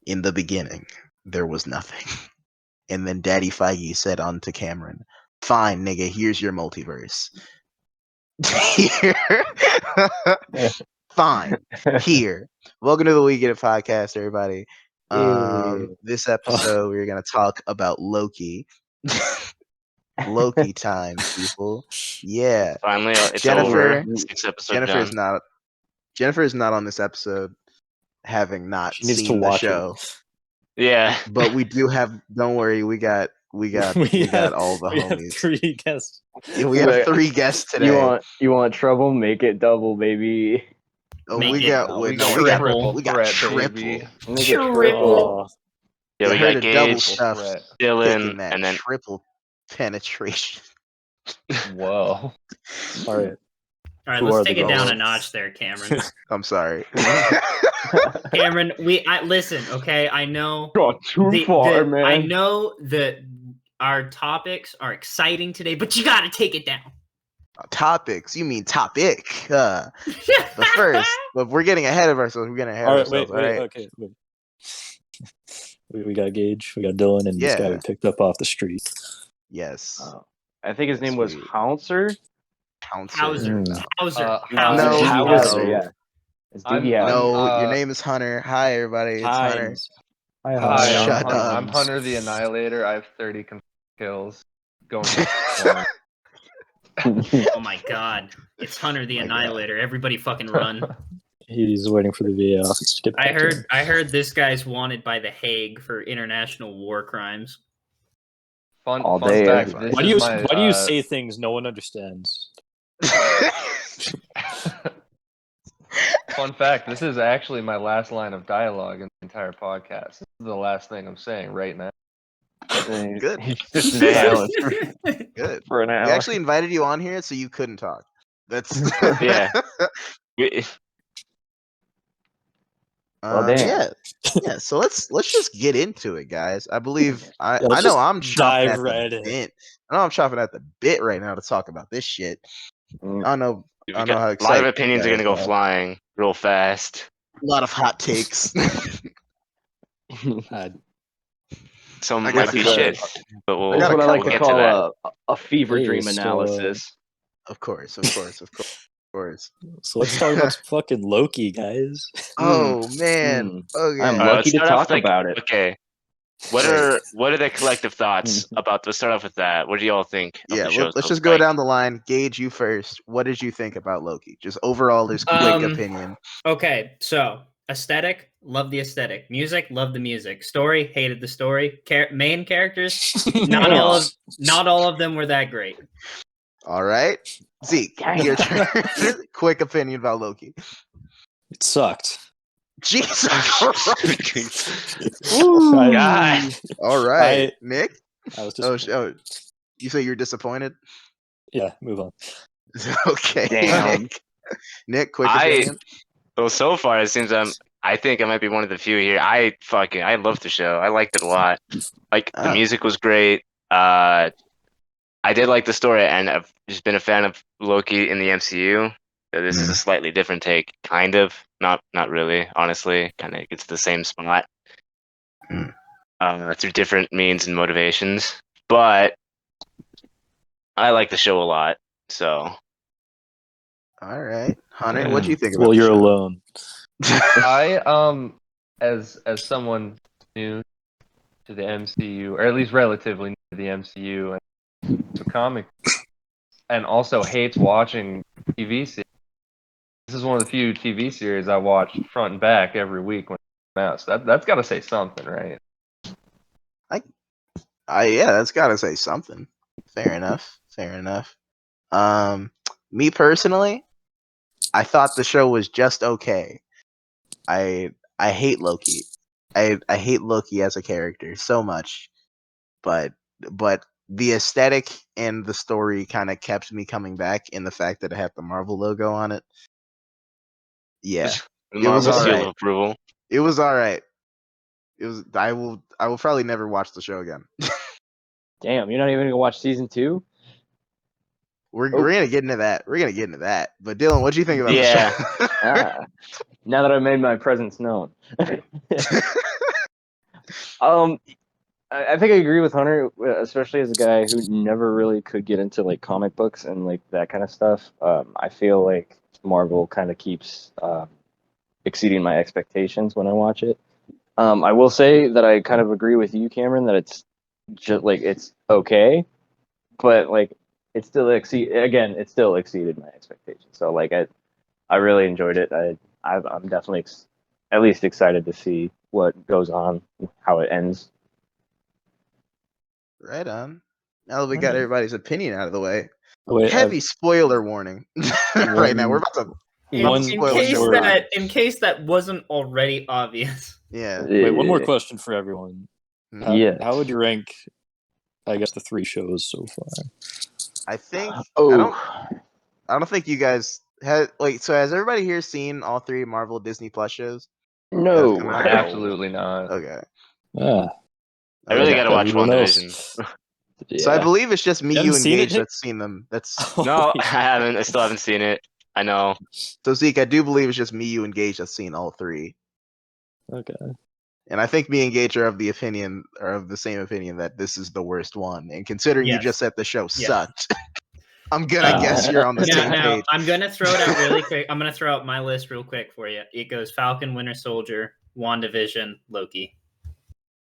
In the beginning, there was nothing. And then Daddy Feige said onto Cameron, "Fine, nigga, here's your multiverse." Here. Fine. Here. Welcome to the We Get It podcast, everybody. This episode we're gonna talk about Loki. Loki time, people. Yeah. Finally, it's Jennifer- over. 6 episodes Jennifer done. is not Jennifer is not on this episode, having not She needs to seen the watch show. Yeah. But we do have. Don't worry, we got all the we have homies. 3 guests. Yeah, we have 3 guests today. You want trouble? Make it double, baby. Oh, Make we it- got triple triple. threat, baby. Make it Triple. Yeah, we You heard got a double Gage, stuff, Threat. picking Dylan, that and then triple penetration. Whoa. All right. All right, Who are let's the take it down goals? a notch there, Cameron. I'm sorry. Cameron, listen, okay? I know Gone too far, man. I know that our topics are exciting today, but you got to take it down. Topics? You mean topic? But first, but we're getting ahead of ourselves. We're getting ahead All of right. ourselves. Wait. all right? Okay. Wait. We got Gage. We got Dylan, and this guy we Yeah. picked up off the street. Yes. I think his name was Sweet. Pouncer. Hauser. Mm. Hauser. No, Hauser, no. yeah. It's I'm- Doogie Howser. No, your name is Hunter. Hi, everybody. It's Hunter. Hines. Hi, Oh, Hi, Hines. Shut I'm up. Hunter the Annihilator. I have 30 kills. Going for Oh Oh my god. It's Hunter the My God. Annihilator. Everybody fucking run. He's waiting for the VA office to get back to him. I heard this guy's wanted by the Hague for international war crimes. All Fun day, fact. every This Why do you is my, Why do you say things no one understands? Fun fact, this is actually my last line of dialogue in the entire podcast. This is the last thing I'm saying right now. Good. He's just in silence Good. for an hour. We actually invited you on here so you couldn't talk. That's Yeah. We- Well, damn. yeah. So let's just get into it, guys. I believe I let's know just I'm chomping dive at right the in. bit. I know I'm chomping at the bit right now to talk about this shit. Mm. I don't know. we I don't know got- how a lot excited of opinions are you going to guys go flying real fast. A lot of hot takes. Uh, Some I might got be you. shit, but we'll, I That's got a what I like couple to get to that. call a fever Hey, dream so, analysis. of course. so let's talk about some fucking Loki, guys. Oh man. Okay. I'm Alright, lucky to let's start off, talk about it. Okay. What are the collective thoughts about? Let's start off with that. What do y'all think? Of Yeah, the show let's so just go far? down the line. Gage, you first. What did you think about Loki? Just overall, this quick opinion. Okay, so aesthetic, love the aesthetic. Music, love the music. Story, hated the story. Main characters, not all of them were that great. All right, Zeke, Dang. your turn. Quick opinion about Loki. It sucked. Jesus. God. All right, Nick. I was just You say you're disappointed? yeah. Move on. Okay. Damn. Nick, quick opinion. Well, so far it seems I think I might be one of the few here. I loved the show. I liked it a lot. Like the Oh. music was great. I did like the story, and I've just been a fan of Loki in the MCU. So this is a slightly different take, kind of. Not really, honestly. Kind of gets the same spot through different means and motivations. But I like the show a lot. So All right, Hunter, what do you think about Well, the you're show? alone. I as someone new to the MCU, or at least relatively new to the MCU and the comic, and also hates watching TV series. This is one of the few TV series I watch front and back every week when it comes out. So that's got to say something, right? Yeah, that's got to say something. Fair enough. Me personally, I thought the show was just okay. I hate Loki. I hate Loki as a character so much, but the aesthetic and the story kind of kept me coming back in the fact that it had the Marvel logo on it. Yeah, the It was Marvel seal alright. of approval. it was all right. It was. I will probably never watch the show again. Damn, you're not even gonna watch season 2? We're gonna get into that. But Dylan, what do you think about Yeah. the show? Ah, now that I've made my presence known. I think I agree with Hunter, especially as a guy who never really could get into like comic books and like that kind of stuff. I feel like Marvel kind of keeps exceeding my expectations when I watch it. I will say that I kind of agree with you, Cameron, that it's just like it's okay, but like it still it still exceeded my expectations. So like I really enjoyed it. I'm definitely at least excited to see what goes on, how it ends. Right on. Now that we got everybody's opinion out of the way, Wait, heavy spoiler warning right now. We're about to one spoil the show. In case that wasn't already obvious. Yeah. Wait, one more question for everyone. Yes. How would you rank, I guess, the 3 shows so far? I think Oh, I don't think you guys had so has everybody here seen all 3 Marvel Disney Plus shows? no. Come out? Absolutely not. Okay. Ah, I really Okay. gotta watch everyone else. WandaVision. So I Yeah. believe it's just me, You you, haven't and seen it, Gage Nick? that's seen them. That's No, I haven't. I still haven't seen it. I know. so Zeke. I do believe it's just me, you, and Gage that's seen all 3. Okay. And I think me and Gage are of the same opinion that this is the worst one. And considering you Yes. just said the show Yes. sucked, I'm gonna guess you're on the same Now, page. I'm gonna throw it out really quick. I'm gonna throw out my list real quick for you. It goes Falcon, Winter Soldier, WandaVision, Loki.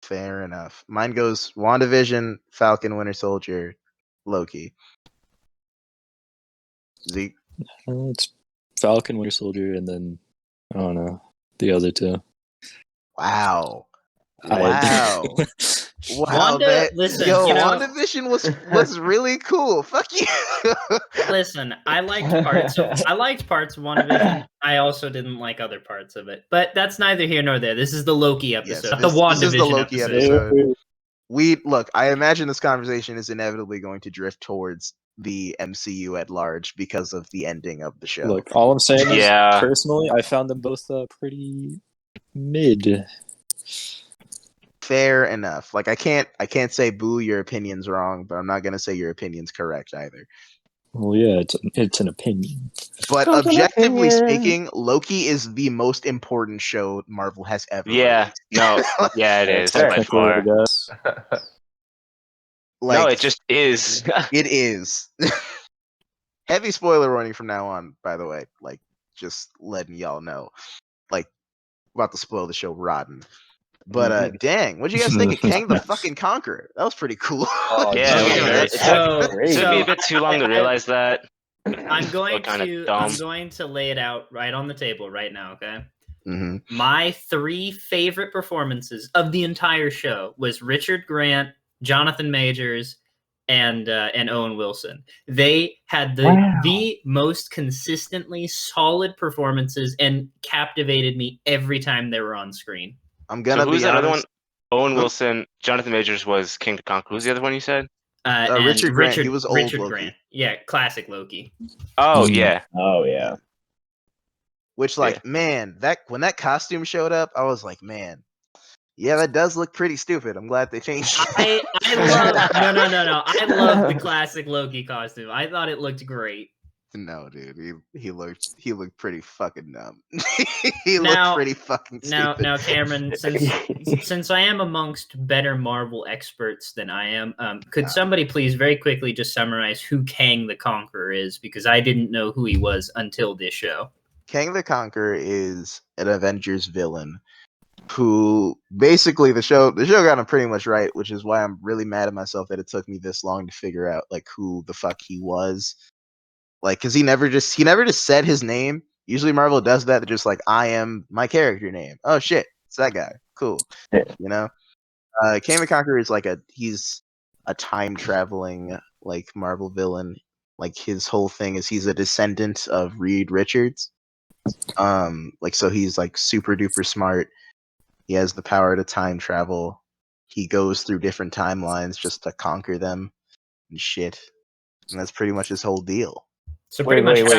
Fair enough. Mine goes WandaVision, Falcon, Winter Soldier, Loki. Zeke. It's Falcon, Winter Soldier, and then, I don't know, the other 2. Wow. I- Wow. Wow. Listen, WandaVision was really cool. Fuck you. Listen, I liked parts of WandaVision. I also didn't like other parts of it. But that's neither here nor there. This is the Loki episode, Yes, not the WandaVision this is the Loki episode. episode. I imagine this conversation is inevitably going to drift towards the MCU at large because of the ending of the show. Look, all I'm saying is, Yeah. personally, I found them both pretty mid. Fair enough. Like I can't say boo, your opinion's wrong, but I'm not gonna say your opinion's correct either. Well, yeah, it's an opinion. But objectively speaking, Loki is the most important show Marvel has ever Yeah. released. No. Yeah, it is by Technically, I far. guess. Like, No, it just is. it is. Heavy spoiler warning from now on, by the way. Like, just letting y'all know. Like, about to spoil the show rotten. But dang, what'd you guys think of Kang the fucking Conqueror? That was pretty cool. Oh, Yeah, Okay, it took me a bit too long to realize that. I'm going kinda to dumb. lay it out right on the table right now, okay? Mm-hmm. My 3 favorite performances of the entire show was Richard Grant, Jonathan Majors, and Owen Wilson. They had the most consistently solid performances and captivated me every time they were on screen. I'm gonna So who's be that honest. other one? Owen Wilson, Jonathan Majors was King to Conquer. Who's the other one you said? And Richard Grant. He was old Richard Loki. Grant. Yeah, classic Loki. Oh yeah. Oh yeah. Which, like, man, when that costume showed up, I was like, man, yeah, that does look pretty stupid. I'm glad they changed it. I love no. I love the classic Loki costume. I thought it looked great. No, dude, he looked pretty fucking dumb. He looked pretty fucking stupid. Now, Cameron, since I am amongst better Marvel experts than I am, could somebody please very quickly just summarize who Kang the Conqueror is? Because I didn't know who he was until this show. Kang the Conqueror is an Avengers villain who basically the show got him pretty much right, which is why I'm really mad at myself that it took me this long to figure out like who the fuck he was. Like, because he never just said his name. Usually Marvel does that. They're just like, I am my character name. Oh shit, it's that guy. Cool. Yeah. You know? Kang the Conqueror is like he's a time traveling like Marvel villain. Like his whole thing is he's a descendant of Reed Richards. Like so he's like super duper smart. He has the power to time travel. He goes through different timelines just to conquer them and shit. And that's pretty much his whole deal. So pretty much Wait, much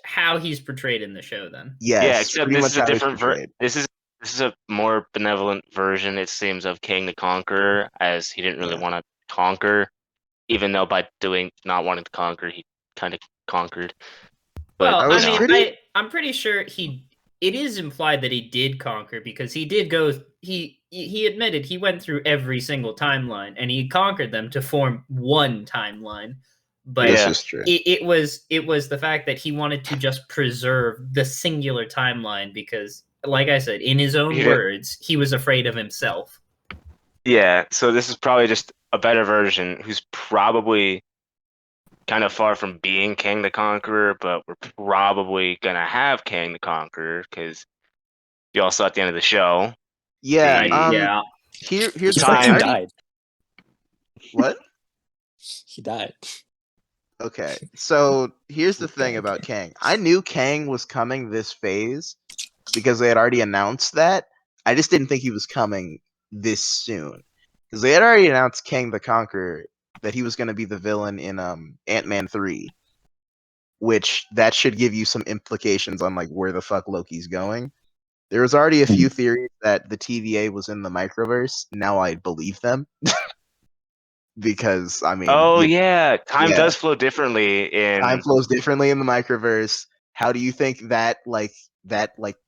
how he's portrayed in the show then. Yes, Yeah, except this is a different version. This is a more benevolent version, it seems, of King the Conqueror, as he didn't really want to conquer, even though by not wanting to conquer, he kind of conquered. But Well, I'm pretty sure he it is implied that he did conquer because he did go. He admitted he went through every single timeline and he conquered them to form one timeline. But This Yeah. is true. it was the fact that he wanted to just preserve the singular timeline because, like I said, in his own Yeah. words, he was afraid of himself. Yeah, so this is probably just a better version who's probably kind of far from being Kang the Conqueror, but we're probably gonna have Kang the Conqueror because you all saw at the end of the show. Yeah. Yeah. Here's He the thing. fucking I already- died. What? He died. Okay, so here's the thing about Kang. I knew Kang was coming this phase because they had already announced that. I just didn't think he was coming this soon because they had already announced Kang the Conqueror that he was going to be the villain in Ant-Man 3, which that should give you some implications on like where the fuck Loki's going. There was already a few theories that the TVA was in the microverse. Now I believe them because I mean, Oh you- yeah, time yeah. does flow differently in time flows differently in the microverse. How do you think that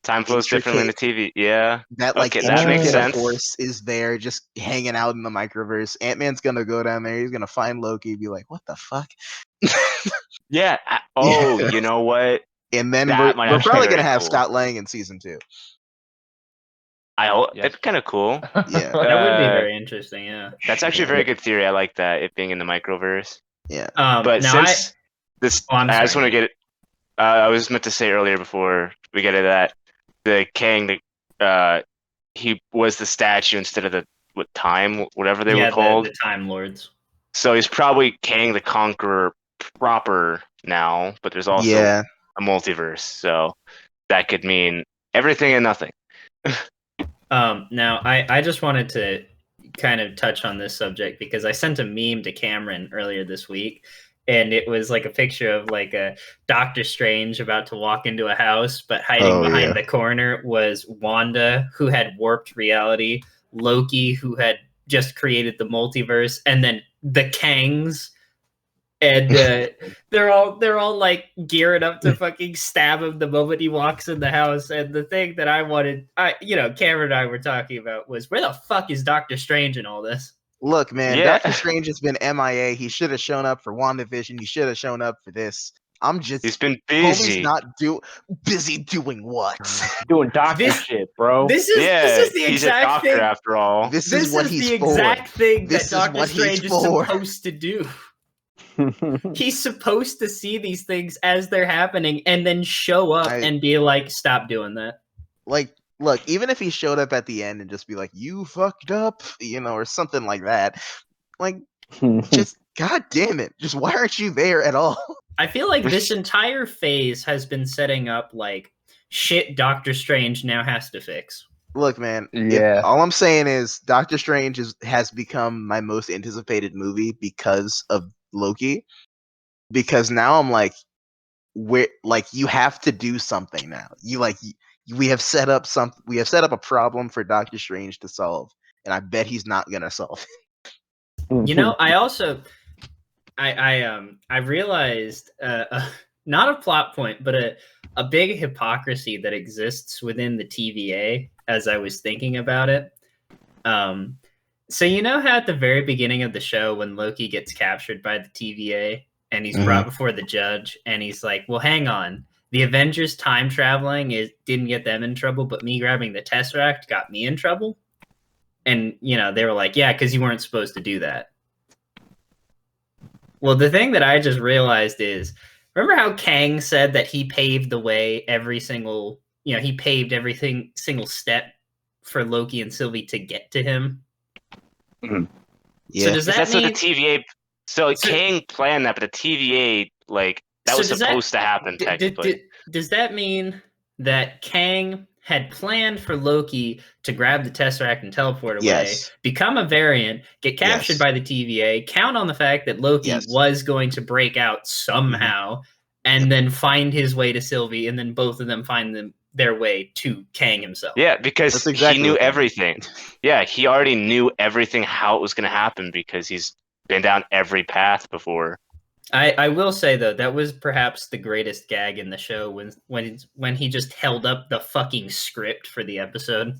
time flows differently in the TV. Yeah. that like Okay, that makes intricate a sense. force is there just hanging out in the microverse? Ant-Man's gonna go down there. He's gonna find Loki, be like, "What the fuck?" Yeah. Oh, Yeah. you know what? And then That might we're actually be probably very gonna have cool. Scott Lang in season 2. I hope Yes. that's kind of cool. Yeah. That would be Uh, very interesting. Yeah. That's actually a very good theory. I like that, it being in the microverse. Yeah. But now since this, Oh, I'm I just sorry, want to get. I was meant to say earlier before we get to that, the Kang, he was the statue instead of the time, whatever they were called. the Time Lords. So he's probably Kang the Conqueror proper now, but there's also Yeah. a multiverse, so that could mean everything and nothing. Now I just wanted to kind of touch on this subject because I sent a meme to Cameron earlier this week, and it was like a picture of like a Doctor Strange about to walk into a house, but hiding Oh, behind yeah. the corner was Wanda, who had warped reality, Loki, who had just created the multiverse, and then the Kangs. And they're all like gearing up to fucking stab him the moment he walks in the house. And the thing that I wanted, Cameron and I were talking about was where the fuck is Doctor Strange in all this? Look, man, Yeah. Doctor Strange has been MIA. He should have shown up for WandaVision. He should have shown up for this. I'm just He's been homie's busy. not busy doing what? Doing doctor This- shit, bro. This is the he's a exact doctor thing. after all. This This is what is he's the for. exact thing This that is Doctor what he's Strange is for. supposed to do. He's supposed to see these things as they're happening and then show up and be like, "Stop doing that." Like, look, even if he showed up at the end and just be like, "You fucked up," or something like that, like, just god damn it, just why aren't you there at all? I feel like this entire phase has been setting up like shit Doctor Strange now has to fix. Look, man, Yeah. all I'm saying is Doctor Strange has become my most anticipated movie because of Loki. Because now I'm like, you have to do something now. We have set up a problem for Doctor Strange to solve, and I bet he's not gonna solve it. You know, I also I realized not a plot point, but a big hypocrisy that exists within the TVA as I was thinking about it. So you know how at the very beginning of the show when Loki gets captured by the TVA and he's brought before the judge and he's like, "Well, hang on. The Avengers time traveling didn't get them in trouble, but me grabbing the Tesseract got me in trouble." And they were like, "Yeah, because you weren't supposed to do that." Well, the thing that I just realized is, remember how Kang said that he paved the way he paved every single step for Loki and Sylvie to get to him? Yeah. So does that That's mean what the TVA. So Kang planned that, but the TVA that was supposed to happen technically. Does that mean that Kang had planned for Loki to grab the Tesseract and teleport away, Yes. become a variant, get captured Yes. by the TVA, count on the fact that Loki Yes. was going to break out somehow, and then find his way to Sylvie, and then both of them find their way to Kang himself? Yeah, because That's exactly he knew what happened. everything. Yeah, he already knew everything how it was going to happen because he's been down every path before. I will say though that was perhaps the greatest gag in the show when he just held up the fucking script for the episode.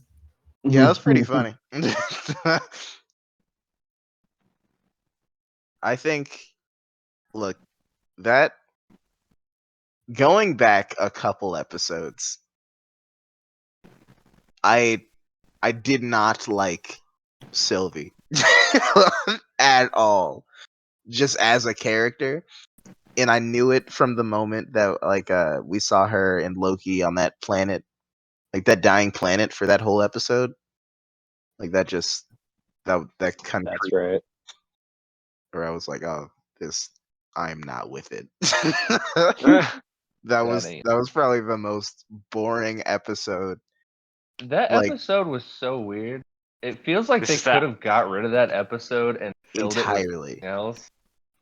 Yeah, that's pretty funny. I think, look, that going back a couple episodes, I did not like Sylvie at all, just as a character, and I knew it from the moment that we saw her and Loki on that planet, like that dying planet for that whole episode. Like that just that kind of That's right. where I was like, oh, I'm not with it. That that ain't- was probably the most boring episode. That Like- episode was so weird. It feels like This they is that- could have got rid of that episode and filled it with Entirely. something else,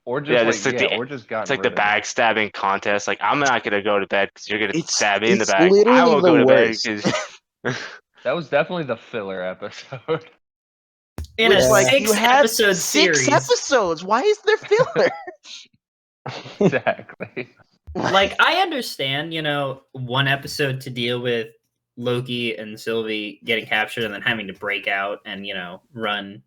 or just Yeah, like this is like the- or just gotten It's like the rid of it. backstabbing contest. Like, I'm not gonna go to bed because you're gonna It's- stab me in the it's back. I literally won't the go to worst. bed because. That was definitely the filler episode. In Which, a like, six you had episode six series, episodes. Why is there filler? Exactly. like I understand, one episode to deal with Loki and Sylvie getting captured and then having to break out and run.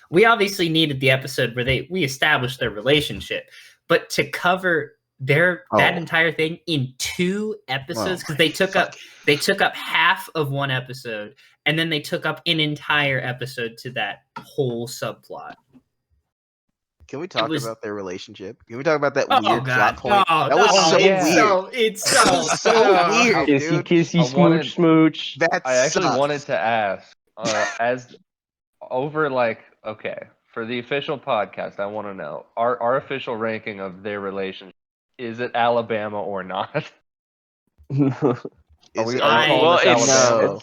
We obviously needed the episode where we established their relationship, but to cover that Oh. entire thing in 2 episodes because Oh, they took up half of one episode and then they took up an entire episode to that whole subplot. Can we talk was- about their relationship? Can we talk about that Oh weird god, plot point? oh, That was oh, so yeah. weird. It's That so was so weird, Kissy, dude. kissy, I wanted- smooch, smooch. That I actually sucks. wanted to ask, as over okay, for the official podcast, I want to know our official ranking of their relationship. Is it Alabama or not? Is we it- calling Well, this it's Alabama?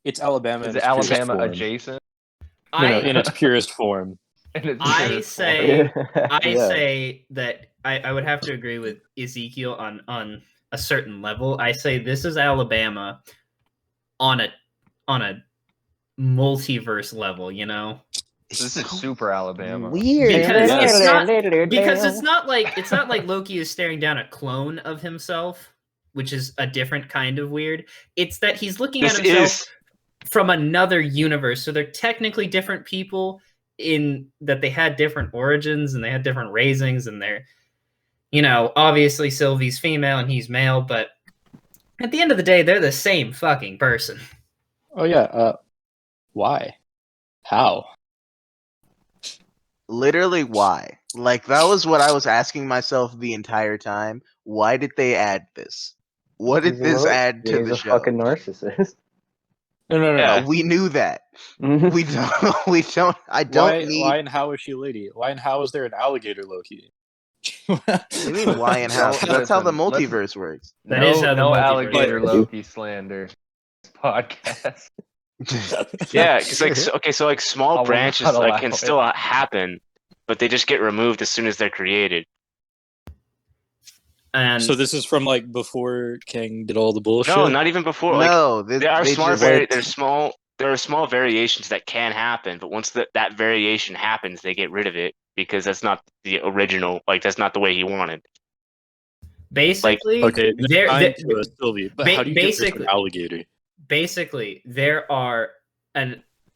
It's Alabama. Is in it its purest Alabama form. adjacent? No, in its purest form. And it's I pure say- form. I Yeah. say that I would have to agree with Ezekiel on a certain level. I say this is Alabama on a multiverse level, This is super Alabama. weird. Because man. it's not like Loki is staring down a clone of himself, which is a different kind of weird. It's that he's looking This at himself is from another universe. So they're technically different people in that they had different origins and they had different raisings and they're obviously Sylvie's female and he's male, but at the end of the day, they're the same fucking person. Oh yeah. Why? How? Literally, why? Like, that was what I was asking myself the entire time. Why did they add this? What did this add to He's the a show? fucking narcissist. No. Yeah. We knew that. We don't. We don't. I don't Why? need. Why and how is she a lady? Why and how is there an alligator Loki? What do you mean? Why and how? Well, That's how the listen, let's- multiverse works. That is how the no multiverse alligator works. Loki slander podcast. yeah, because so small I will branches not allow can it. still happen, but they just get removed as soon as they're created. And So this is from before King did all the bullshit. No, not even before. Like, No, there are they small just- there's small there are small variations that can happen, but once that variation happens, they get rid of it because that's not the original. Like, that's not the way he wanted. basically, Okay, there, fine to a Sylvie, but ba- how do you get rid of basically- an alligator? basically there are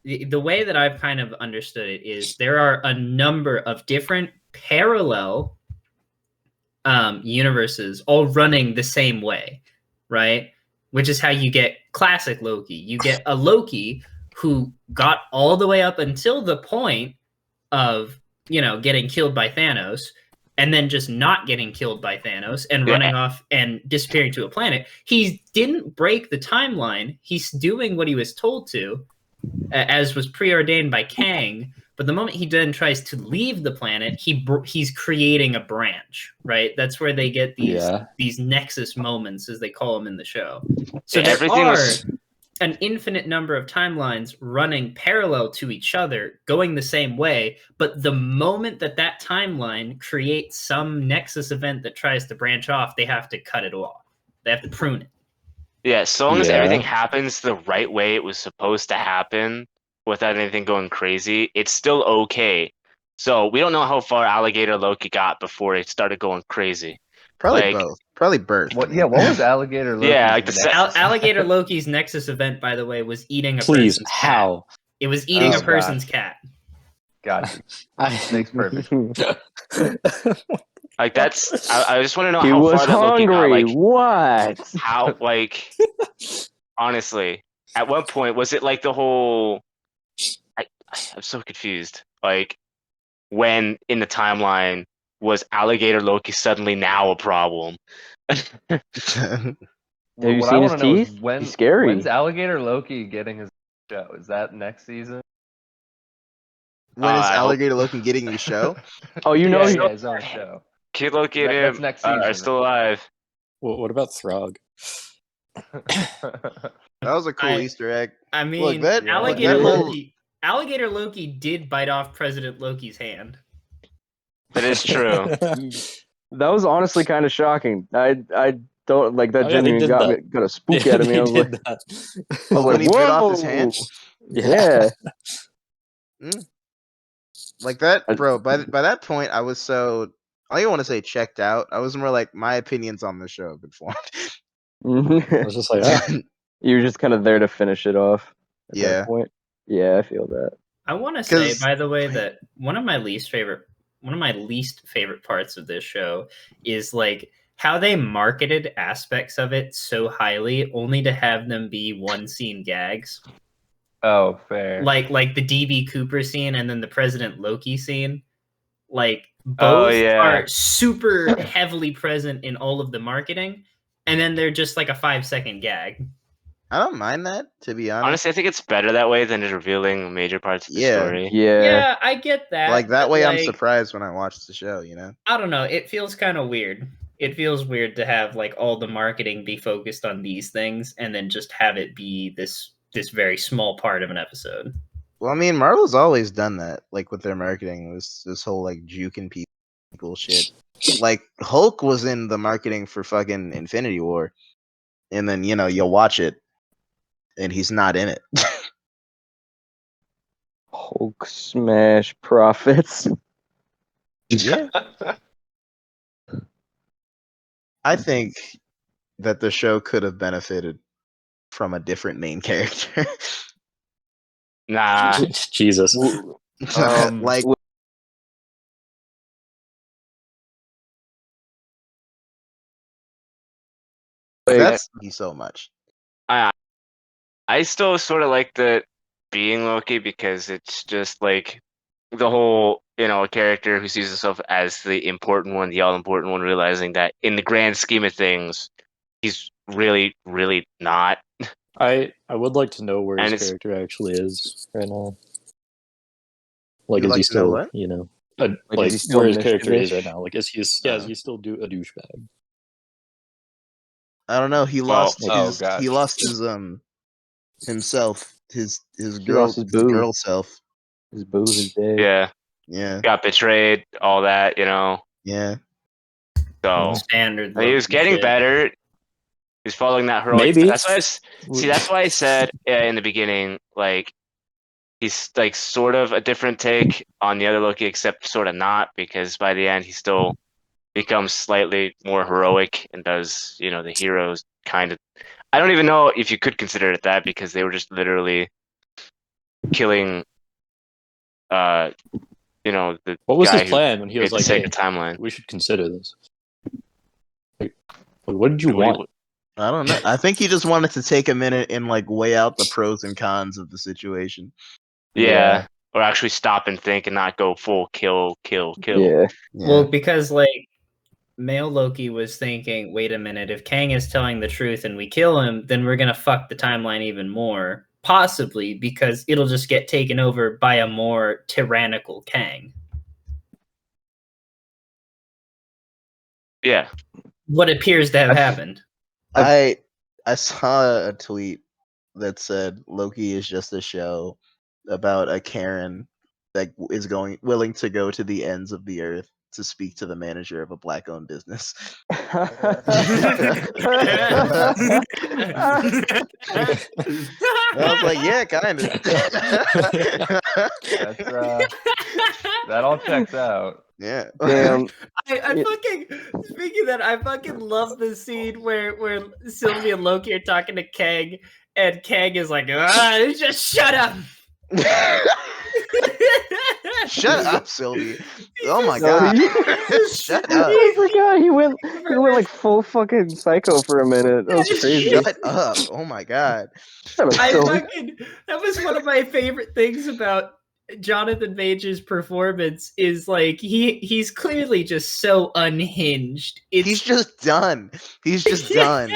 the way that I've kind of understood it is there are a number of different parallel universes all running the same way, right? Which is how you get classic Loki. You get a Loki who got all the way up until the point of getting killed by Thanos and then just not getting killed by Thanos and Yeah. running off and disappearing to a planet. He didn't break the timeline. He's doing what he was told to, as was preordained by Kang. But the moment he then tries to leave the planet, he's creating a branch, right? That's where they get these nexus moments, as they call them in the show. So Yeah, there everything are was- an infinite number of timelines running parallel to each other, going the same way. But the moment that timeline creates some nexus event that tries to branch off, they have to cut it off. They have to prune it. Yeah, so long as Yeah. everything happens the right way it was supposed to happen, without anything going crazy, it's still okay. So we don't know how far Alligator Loki got before it started going crazy. Probably Like- both. Probably birth. What? Yeah. What was Alligator Loki's Yeah, like the next- se- Alligator Loki's Nexus event, by the way, was eating a Please, person's how? cat. It was eating Oh, a person's cat. Gotcha. I Makes perfect. Like that's. I just want to know He how was far that Loki got. hungry. Like What? how? Like honestly, at one point was it like the whole? I'm so confused. Like when in the timeline was Alligator Loki suddenly now a problem? Have you What seen I his want to know is teeth? when. He's scary. When's Alligator Loki getting his show? Is that next season? When is I hope- Alligator Loki getting his show? Oh, you know yeah, he- yeah, his own show. Kid Loki and That's him next are season, still alive. What about Throg? That was a cool I- Easter egg. I mean, Look, that Alligator that whole- Loki. Alligator Loki did bite off President Loki's hand. That is true. That was honestly kind of shocking. I don't like that. Oh, yeah, they genuinely did got that. got a spook out of me. I was like, that. I was when like, he bit off his "Whoa!" hand? Yeah. Like that, bro. By that point, I was so I don't even want to say checked out. I was more like my opinions on the show have been formed. I was just like, ah. You were just kind of there to finish it off. At Yeah. That point. Yeah, I feel that. I want to say, 'Cause- by the way, that one of my least favorite parts of this show is like how they marketed aspects of it so highly, only to have them be one scene gags. Oh, fair. Like the DB Cooper scene and then the President Loki scene. Like Oh, both yeah. are super heavily present in all of the marketing, and then they're just like a 5-second gag. I don't mind that, to be honest. Honestly, I think it's better that way than just revealing major parts of the Yeah. story. Yeah. Yeah, I get that. Like that but, way, I'm like, surprised when I watch the show. You know. I don't know. It feels kind of weird. It feels weird to have like all the marketing be focused on these things and then just have it be this very small part of an episode. Well, I mean, Marvel's always done that, like with their marketing. This whole like juking people shit. Like Hulk was in the marketing for fucking Infinity War, and then you'll watch it, and he's not in it. Hulk smash profits. Yeah. I think that the show could have benefited from a different main character. Nah. Jesus. Like that's so much. I still sort of like the being Loki because it's just like the whole, a character who sees himself as the important one, the all-important one, realizing that in the grand scheme of things, he's really, really not. I would like to know where And his it's- character actually is right now. Like, You'd is like he to know still, what? Like, is he still where his character is mischievous? right now? Like, is he still a douchebag? I don't know. He lost oh, his gosh. he lost his himself, his He girl, lost his his boo. girl self. His boo is dead. Yeah, Yeah, got betrayed, all that, yeah. So Standard. he was Loki getting shit. better. He's following that heroic. Maybe. That's why I said in the beginning, like he's like sort of a different take on the other Loki, except sort of not, because by the end he still becomes slightly more heroic and does, the heroes kind of. I don't even know if you could consider it that because they were just literally killing, the What was guy his who plan when he made was the like, sacred hey, timeline. we should consider this? Like, what did you What do you- want? I don't know. I think he just wanted to take a minute and like weigh out the pros and cons of the situation. Yeah. Or actually stop and think and not go full kill. Yeah. Yeah. Well, because like male Loki was thinking, wait a minute, if Kang is telling the truth and we kill him, then we're gonna fuck the timeline even more. Possibly because it'll just get taken over by a more tyrannical Kang. Yeah. What appears to have happened. I saw a tweet that said Loki is just a show about a Karen that is willing to go to the ends of the earth to speak to the manager of a black-owned business. I was like, yeah, kind of. That's that all checks out. Yeah. Damn. I fucking speaking of that, I fucking love the scene where Sylvie and Loki are talking to Kang, and Kang is like, just shut up. Shut up, Sylvie. Oh my No, god. he- Shut up. I forgot he went like full fucking psycho for a minute. That was crazy. Shut up. Oh my god. Shut up, Sylvie. That was one of my favorite things about Jonathan Major's performance is like he's clearly just so unhinged. He's just done. He's just done.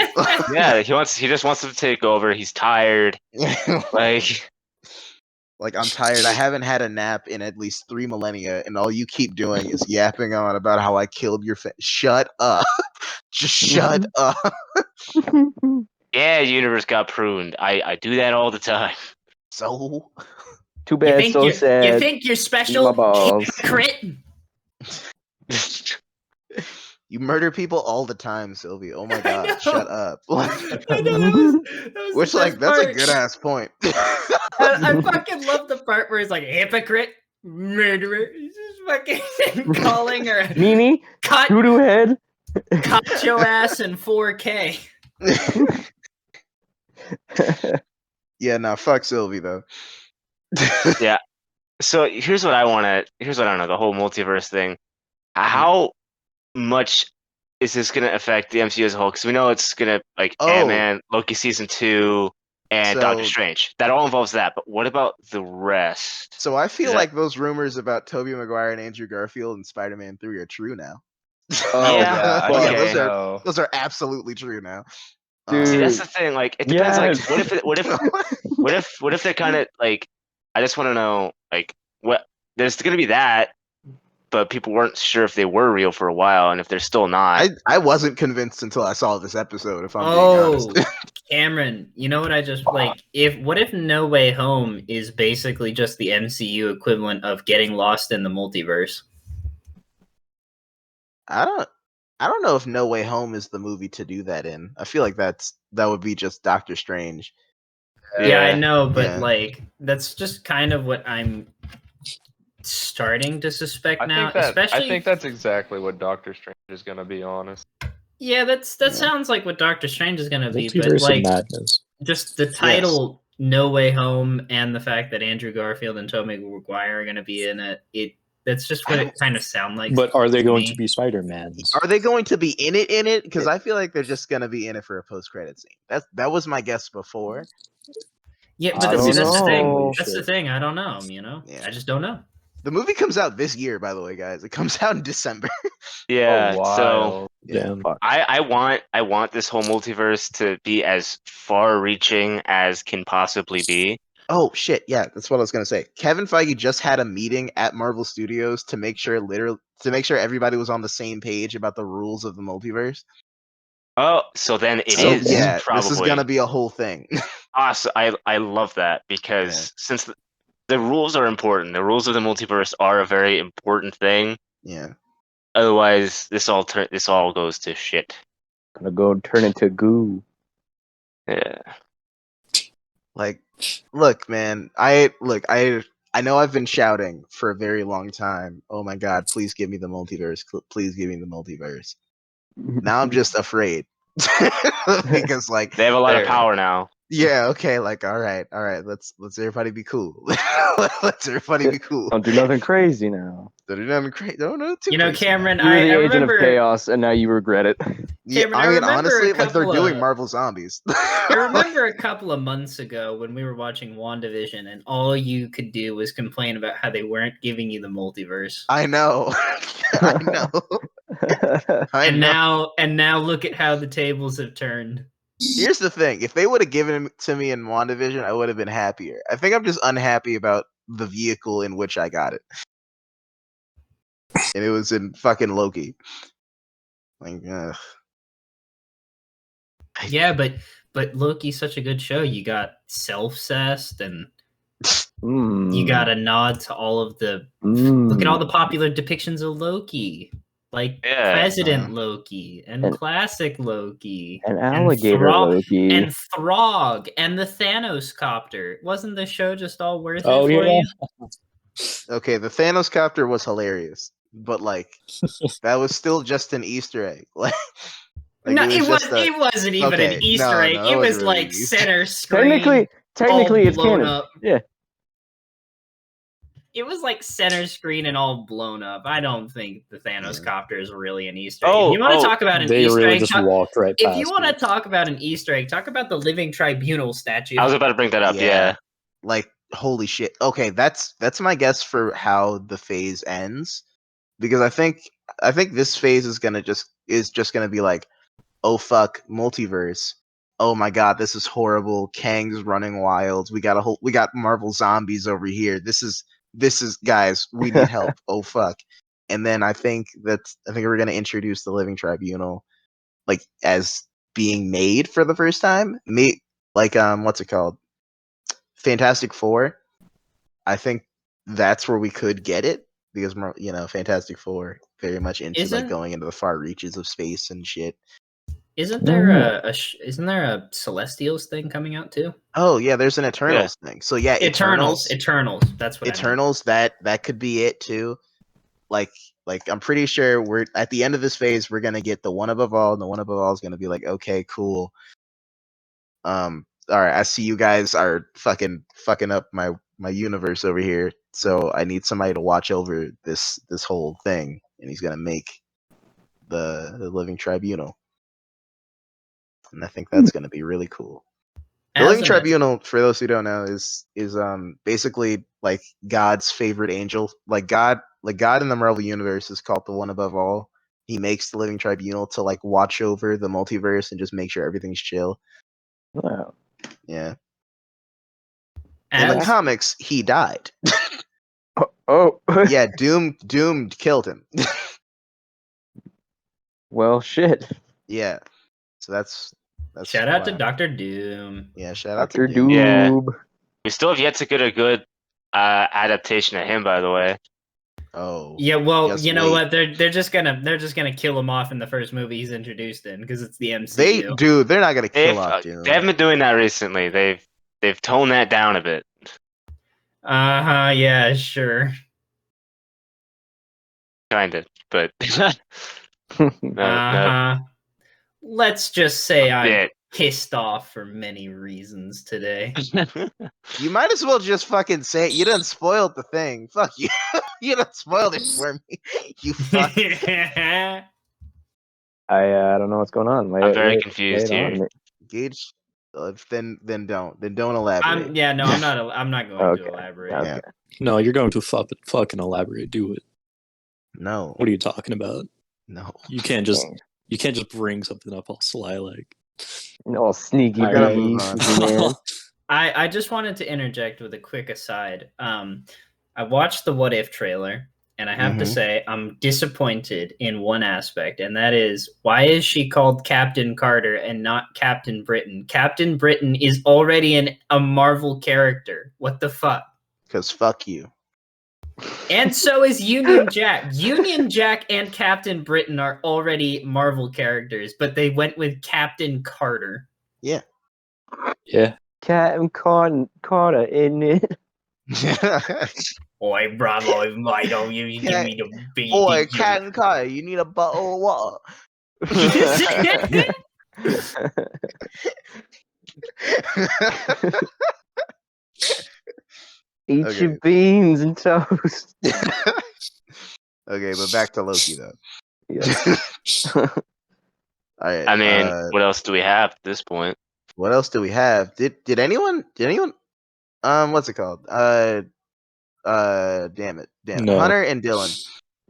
Yeah, he just wants to take over. He's tired. Like Like, I'm tired. I haven't had a nap in at least 3 millennia, and all you keep doing is yapping on about how I killed your Shut up. Just shut up. yeah, universe got pruned. I do that all the time. So Too bad, so you sad. think you're My special? balls. Crit. you murder people all the time, Sylvie. Oh my I god. know. Shut up. I know that was Which, the like, best that's a part. good ass point. I fucking love the part where it's like hypocrite, murderer. He's just fucking calling her Mimi, cut doo-doo head. your ass in 4K. Yeah, nah, fuck Sylvie though. Yeah. So here's what I don't know, the whole multiverse thing. How much is this gonna affect the MCU as a whole? Because we know it's gonna like Oh. Ant-Man, Loki season 2, and Doctor So- Strange. That all involves that. But what about the rest? So I feel Is that- like those rumors about Tobey Maguire and Andrew Garfield and Spider-Man 3 are true now. Oh, Yeah, Yeah, okay. those are absolutely true now. Dude. See, that's the thing. Like, it depends. Yes. Like, what if they're kind of like? I just want to know, like, what there's gonna be that, but people weren't sure if they were real for a while, and if they're still not. I wasn't convinced until I saw this episode. If I'm being Oh, honest. Cameron, you know what I just like? What if No Way Home is basically just the MCU equivalent of getting lost in the multiverse? I don't know if No Way Home is the movie to do that in. I feel like that would be just Doctor Strange. Yeah, I know, but Yeah. like that's just kind of what I'm starting to suspect now. Especially, I think that's exactly what Doctor Strange is gonna be. Honest. yeah, that sounds like what Doctor Strange is gonna be, but Multiverse of like madness. just the title No Way Home and the fact that Andrew Garfield and Tobey Maguire are gonna be in it. That's just what it kind of sounds like. But are they going me. to be Spider-Mans? Are they going to be in it? Because I feel like they're just gonna be in it for a post-credit scene. That was my guess before. Yeah, I but don't that's the thing. know. That's the thing. I don't know. Yeah. I just don't know. The movie comes out this year, by the way, guys. It comes out in December. Yeah. Oh, So Yeah. Damn. I want this whole multiverse to be as far-reaching as can possibly be. Oh shit, yeah, that's what I was gonna say. Kevin Feige just had a meeting at Marvel Studios to make sure everybody was on the same page about the rules of the multiverse. Oh, so then it So is yeah, probably this is gonna be a whole thing. awesome. I love that because since the rules are important, the rules of the multiverse are a very important thing. Yeah. Otherwise, this all goes to shit. Gonna go turn into goo. Yeah. Like, look, man. I know I've been shouting for a very long time. Oh my god, please give me the multiverse. Please give me the multiverse. Now I'm just afraid. Because like They have a lot of There. power now. yeah, okay, like all right, let's everybody be cool. Let's everybody be cool. Don't do nothing crazy now. Don't know too You know, crazy, Cameron, You're I the agent remember. of chaos, and now you regret it. Yeah, Cameron, I I mean, remember honestly, a like they're couple doing of- Marvel Zombies. I remember a couple of months ago when we were watching WandaVision, and all you could do was complain about how they weren't giving you the multiverse. I know. I know. I know. And now look at how the tables have turned. Here's the thing: if they would have given it to me in WandaVision, I would have been happier. I think I'm just unhappy about the vehicle in which I got it, and it was in fucking Loki. Like, Yeah, but Loki's such a good show. You got self-cessed, and you got a nod to all of the. Look at all the popular depictions of Loki. like Yeah. President Loki and And- Classic Loki An alligator Loki. and Throg and the Thanos copter. Wasn't the show just all worth Oh, it for yeah. you? Okay, the Thanos copter was hilarious, but like that was still just an Easter egg. Like No, it was just a it wasn't even okay, an Easter no, egg. no, that it was wasn't really like an Easter center screen. Technically, all it's blown canon. up. Yeah. It was like center screen and all blown up. I don't think the Thanos Yeah. copter is really an Easter egg. Oh, If you want to oh, talk about an They Easter really egg, just walked right past if you want to it. talk about an Easter egg, talk about the Living Tribunal statue. I was about to bring that up. Yeah. Like holy shit. Okay, that's my guess for how the phase ends, because I think this phase is just gonna be like, oh fuck, multiverse. Oh my god, this is horrible. Kang's running wild. We got Marvel zombies over here. This is guys, we need help. Oh fuck. And then I think we're gonna introduce the Living Tribunal like as being made for the first time. Like what's it called? Fantastic Four. I think that's where we could get it because Fantastic Four very much into like Isn't- going into the far reaches of space and shit. Isn't there isn't there a Celestials thing coming out too? Oh yeah, there's an Eternals thing. So yeah, Eternals. That's what Eternals. That could be it too. Like I'm pretty sure we're at the end of this phase. We're gonna get the one above all, and the one above all is gonna be like, okay, cool. All right, I see you guys are fucking up my universe over here. So I need somebody to watch over this whole thing, and he's gonna make the Living Tribunal, and I think that's gonna be really cool. The As Living an- Tribunal, for those who don't know, is basically like God's favorite angel. Like God in the Marvel universe is called the One Above All. He makes the Living Tribunal to like watch over the multiverse and just make sure everything's chill. Wow. Yeah. In the as- comics, he died. Oh. Yeah, Doom killed him. Well, shit. Yeah. So that's shout out to why. Doctor Doom. Yeah, shout out to Doctor Doom. Yeah. Doob. We still have yet to get a good adaptation of him, by the way. Oh. Yeah, well, just you know wait. what? They're just gonna kill him off in the first movie he's introduced in because it's the They're MCU. not gonna kill off Doom. They haven't been doing that recently. They've toned that down a bit. Yeah, sure. Kind of, but no. Let's just say I'm Yeah. pissed off for many reasons today. You might as well just fucking say it. You done spoiled the thing. Fuck you. You done spoiled it for me. You fuck. I don't know what's going on. I'm very confused here. Gage. Then don't elaborate. I'm not going Okay. to elaborate. Okay. Yeah. No, you're going to fucking elaborate. Do it. No. What are you talking about? No. You can't just bring something up all sly like. No, sneaky I gotta beaky, move on. sneaky man. I just wanted to interject with a quick aside. I watched the What If trailer, and I have to Mhm. say I'm disappointed in one aspect, and that is why is she called Captain Carter and not Captain Britain? Captain Britain is already a Marvel character. What the fuck? Because fuck you. And so is Union Jack. Union Jack and Captain Britain are already Marvel characters, but they went with Captain Carter. Yeah. Yeah. Cat and Carter, isn't it? Oi, bravo, why don't you give me the beat? Boy, Cat and Kai, you need a bottle of water. Eat Okay. your beans and toast. Okay, but back to Loki though. Yeah. All right. I mean, what else do we have at this point? What else do we have? Did anyone what's it called? Damn it. No. Hunter and Dylan.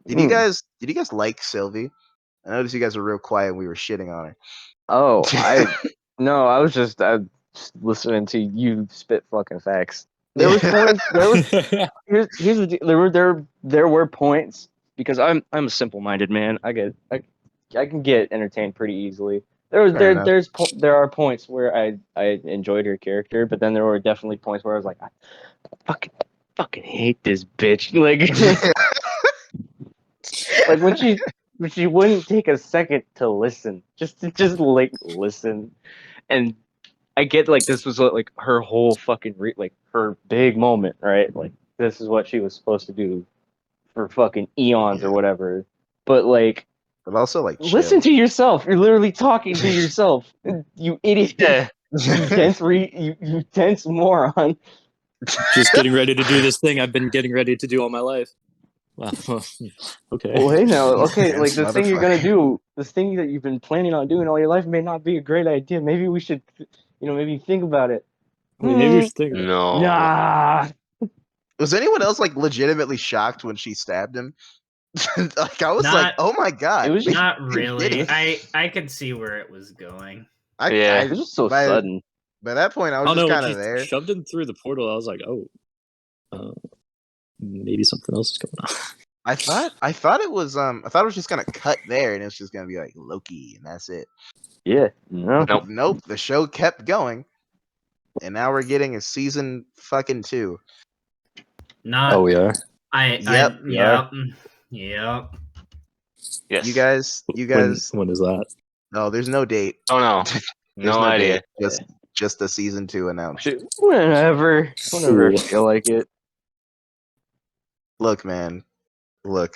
Did you guys like Sylvie? I noticed you guys were real quiet and we were shitting on her. Oh, I was just listening to you spit fucking facts. There was points. Here's the deal. There were points because I'm a simple-minded man. I can get entertained pretty easily. There are points where I enjoyed her character, but then there were definitely points where I was like, I fucking hate this bitch. Like when but she wouldn't take a second to listen, just like listen. And I get like this was like her whole fucking like her big moment, right? Like this is what she was supposed to do for fucking eons or whatever. But like, But also like listen to yourself. You're literally talking to yourself, you idiot. Yeah. You dense moron. Just getting ready to do this thing I've been getting ready to do all my life. Wow. Okay. Well, hey now, okay, like Dense this thing you're gonna motherfucker. do, this thing that you've been planning on doing all your life may not be a great idea. Maybe we should, maybe think about it. Maybe you should think about it. No. Nah. Was anyone else like legitimately shocked when she stabbed him? Like I was Not- like, oh my god. It was just- Not You really. did it. I could see where it was going. Yeah. It was just so by, sudden. by that point, I was Oh just no, when kind she of there. shoved him through the portal, I was like, maybe something else is going on. I thought it was just gonna cut there and it was just gonna be like Loki and that's it. Yeah. No. Nope. Nope. The show kept going, and now we're getting a season fucking 2. Not. Oh, we are. Yep. Yep. Yep. Yes. You guys. When is that? No, there's no date. Oh no. There's No idea. date. Just the season 2 announced. Whenever I Cool. feel like it. Look, man. Look,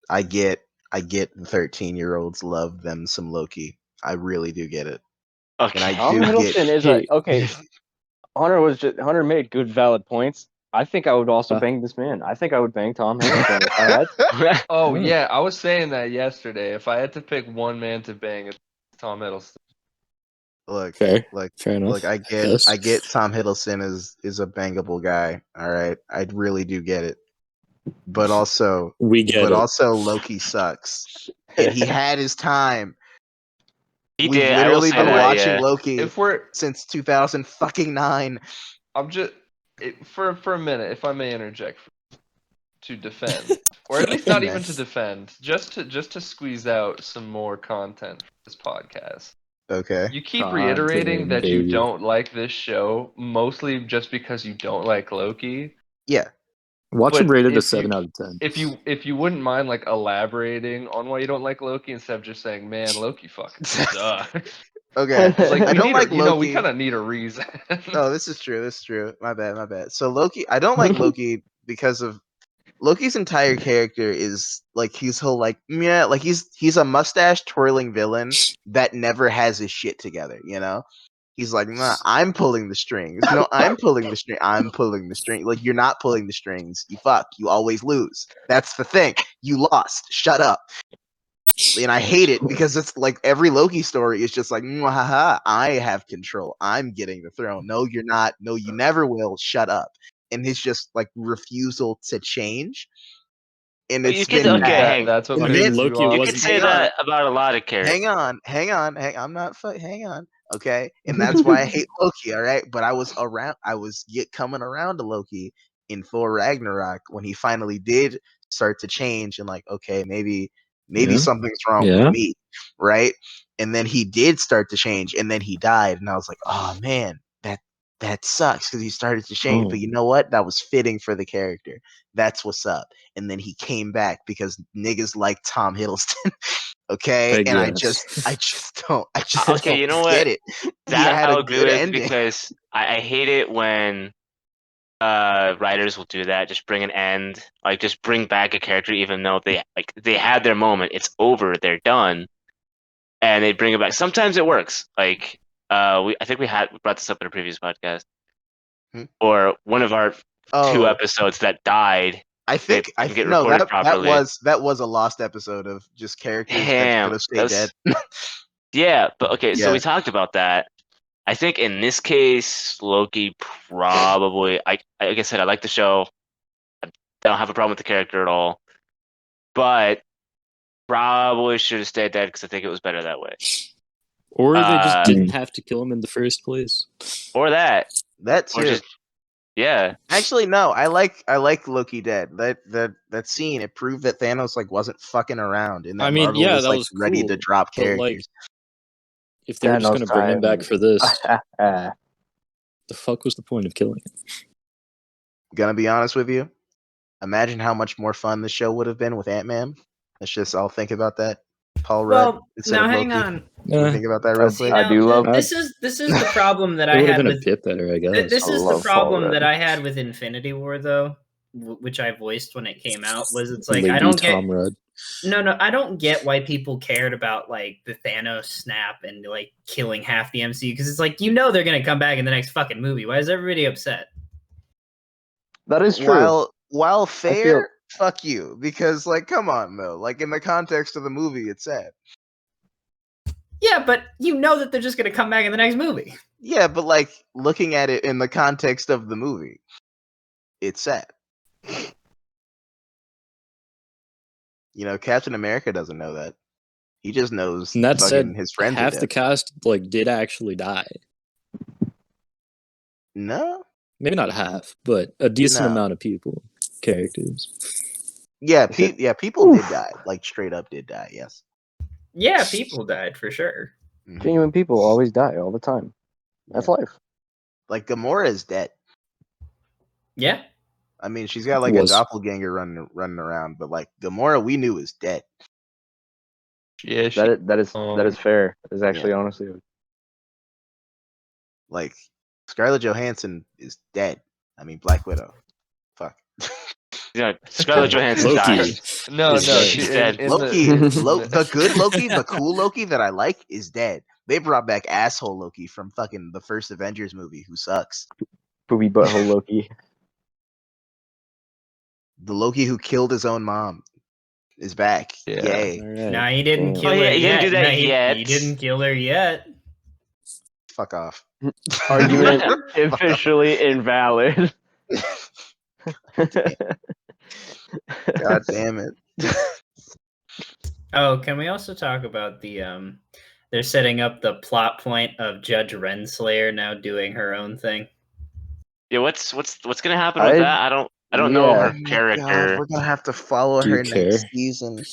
I get the 13-year-olds love them some Loki. I really do get it. And Okay. I Tom do Hiddleston get is Hey. okay. Hunter made good valid points. I think I would also Huh? bang this man. I think I would bang Tom Hiddleston if I had to. Oh Hmm. yeah, I was saying that yesterday. If I had to pick one man to bang, it's Tom Hiddleston. Look, Fair. look, Fair enough. look, I get Yes. Tom Hiddleston is a bangable guy. All right. I really do get it. But also We get it. Loki sucks. And he had his time. He We've did. I will literally say been that. watching Yeah. Loki If we're, since 2009. I'm just for a minute, if I may interject, to defend, or at least not even to defend, just to squeeze out some more content for this podcast. Okay. You keep Content, reiterating that you baby. don't like this show, mostly just because you don't like Loki. Yeah. Watch But him rated a if you- 7 out of 10. If you wouldn't mind like elaborating on why you don't like Loki instead of just saying, "Man, Loki fucking sucks." Okay. Like I we don't need like a, you know, we Loki. kind of need a reason. Oh, this is true. This is true. My bad. So Loki, I don't like Loki because of Loki's entire character is like he's whole like yeah, like he's a mustache twirling villain that never has his shit together, you know? He's like, nah, I'm pulling the strings. No, I'm pulling the string. I'm pulling the string. Like you're not pulling the strings. You fuck. You always lose. That's the thing. You lost. Shut up. And I hate it because it's like every Loki story is just like, haha, I have control. I'm getting the throne. No, you're not. No, you never will. Shut up. And his just like refusal to change. And But it's you could been okay, hang. That's what I I pisses mean, you Loki off. You wasn't. could say Hang on. that about a lot of characters. hang on. I'm not hang on. Okay. And that's why I hate Loki, all right? But I was coming around to Loki in Thor Ragnarok when he finally did start to change and like, okay, maybe Yeah. something's wrong Yeah. with me, right? And then he did start to change and then he died and I was like, "Oh man, that sucks because he started to change, Oh. but you know what? That was fitting for the character. That's what's up." And then he came back because niggas like Tom Hiddleston. Okay, and I guess. just don't Okay, you know get what? it. He That had I'll a agree good with ending. because I hate it when writers will do that. Just bring an end, like just bring back a character even though they had their moment. It's over. They're done, and they bring it back. Sometimes it works. Like I think we brought this up in a previous podcast, or one of our 2 Oh, episodes that died. I think didn't get no recorded that properly. was a lost episode of just characters that should Damn, have stayed dead. yeah, but okay, so Yeah. we talked about that. I think in this case, Loki probably. Like I said, I like the show. I don't have a problem with the character at all, but probably should have stayed dead because I think it was better that way. Or they just Uh, didn't have to kill him in the first place. Or that, That's or true. just yeah. Actually, no. I like Loki dead. That scene it proved that Thanos like wasn't fucking around, and that I mean, Marvel yeah, was that like was ready to cool, drop but, like, characters. if they were just going to bring him back for this, the fuck was the point of killing him? Gonna be honest with you. Imagine how much more fun the show would have been with Ant-Man. Let's just all think about that. Paul Rudd Well, instead now of hang Loki? on. Can we think about that real quick? I do love this is the problem that It I would have had been a with bit better, I guess. this I is the love Paul problem Rudd. that I had with Infinity War though, which I voiced when it came out. Was it's like Lady I don't get Tom Rudd. no, I don't get why people cared about like the Thanos snap and like killing half the MCU because it's like they're gonna come back in the next fucking movie. Why is everybody upset? That is true. While fair, fuck you, because like, come on, though. Like in the context of the movie, it's sad. Yeah, but that they're just gonna come back in the next movie. Yeah, but like looking at it in the context of the movie, it's sad. Captain America doesn't know that. He just knows And that said, his friends are half dead. the cast did actually die. No? Maybe not half, but a decent No. amount of characters. Yeah, people did die. Like straight up did die, yes. Yeah, people died for sure. Mhm. Genuine people always die all the time. That's life. Like Gamora is dead. Yeah. I mean, she's got like a doppelganger running around, but like Gamora, we knew is dead. Yeah, That is fair. That is actually honestly. Like Scarlett Johansson is dead. I mean, Black Widow. Fuck. Yeah, Scarlett Johansson Loki. died. No, She's dead. Loki, the good Loki, the cool Loki that I like is dead. They brought back asshole Loki from fucking the first Avengers movie, who sucks. Poopy butthole Loki. The Loki who killed his own mom is back. Yeah. Yay. Right. Nah, he didn't Damn. kill Oh, her yeah, he yet. didn't do that Nah, yet. He didn't kill her yet. Fuck off. Argument officially invalid. God damn it. Oh, can we also talk about the they're setting up the plot point of Judge Renslayer now doing her own thing? Yeah, what's gonna happen with that? I don't know her character. God, we're gonna have to follow Do you her care? next season.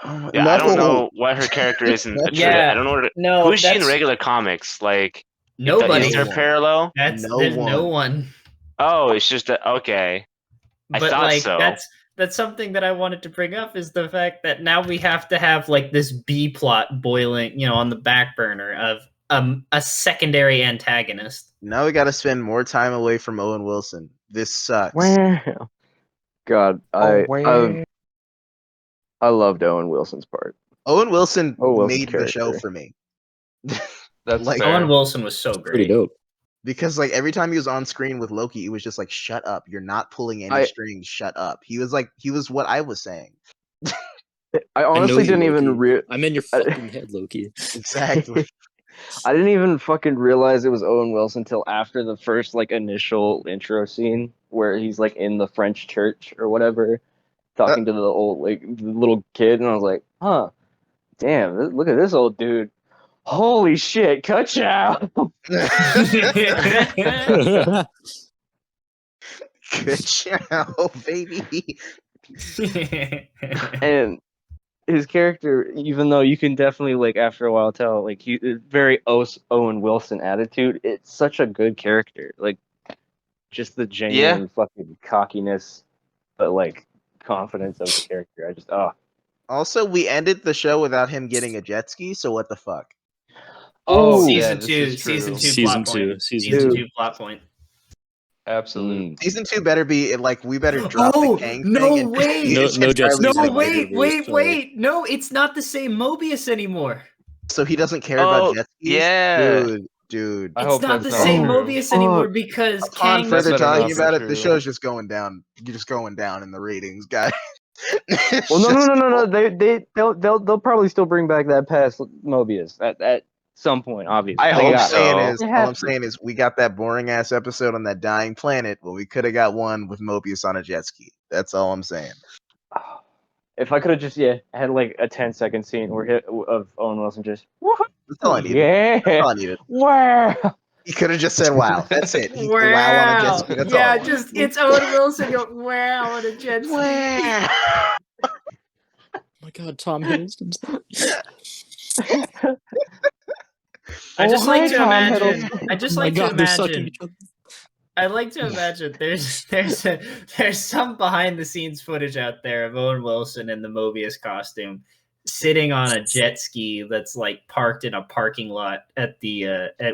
Oh, Yeah, no. I don't know what her character is in a trailer. I don't know who is she in regular comics. Like nobody. Is there parallel? There's no one. Oh, it's just okay. But I thought like so. that's something that I wanted to bring up is the fact that now we have to have like this B plot boiling, on the back burner of a secondary antagonist. Now we gotta spend more time away from Owen Wilson. This sucks. Wow. God, I loved Owen Wilson's part. Owen Wilson Wilson's made the show character. for me. That's like fair. Owen Wilson was so Pretty great. dope. because like every time he was on screen with Loki, it was just like, shut up. You're not pulling any strings, shut up. He was what I was saying. I honestly didn't even I'm in your fucking head, Loki. Exactly. I didn't even fucking realize it was Owen Wilson until after the first like initial intro scene where he's like in the French church or whatever, talking to the old the little kid, and I was like, huh, damn, look at this old dude. Holy shit, cut you out. Good show, baby. And his character, even though you can definitely like after a while tell like he very Owen Wilson attitude, it's such a good character. Like just the genuine fucking cockiness, but like confidence of the character. I just Also, we ended the show without him getting a jet ski, so what the fuck? Oh, season two plot point. Absolutely. Season 2 better be like we better drop the Kang thing. And no jet skis. Wait. No, it's not the same Mobius anymore. So he doesn't care about jet skis? Yeah. Dude. It's not the same Mobius anymore because Upon Kang. further talking about it, the show's just going down. You're just going down in the ratings, guys. Well, no. They'll probably still bring back that past Mobius at some point, obviously. All I'm saying is we got that boring ass episode on that dying planet, but we could have got one with Mobius on a jet ski. That's all I'm saying. If I could have just had like a 10-second scene of Owen Wilson just that's all I needed. Yeah. That's all I needed. Wow. He could have just said wow. That's it. Wow. Wow on a jet ski. That's all. Just it's Owen Wilson go wow on a jet ski. Wow. Oh my god, Tom Hiddleston's I just like to imagine. I like to imagine there's some behind the scenes footage out there of Owen Wilson in the Mobius costume sitting on a jet ski that's like parked in a parking lot at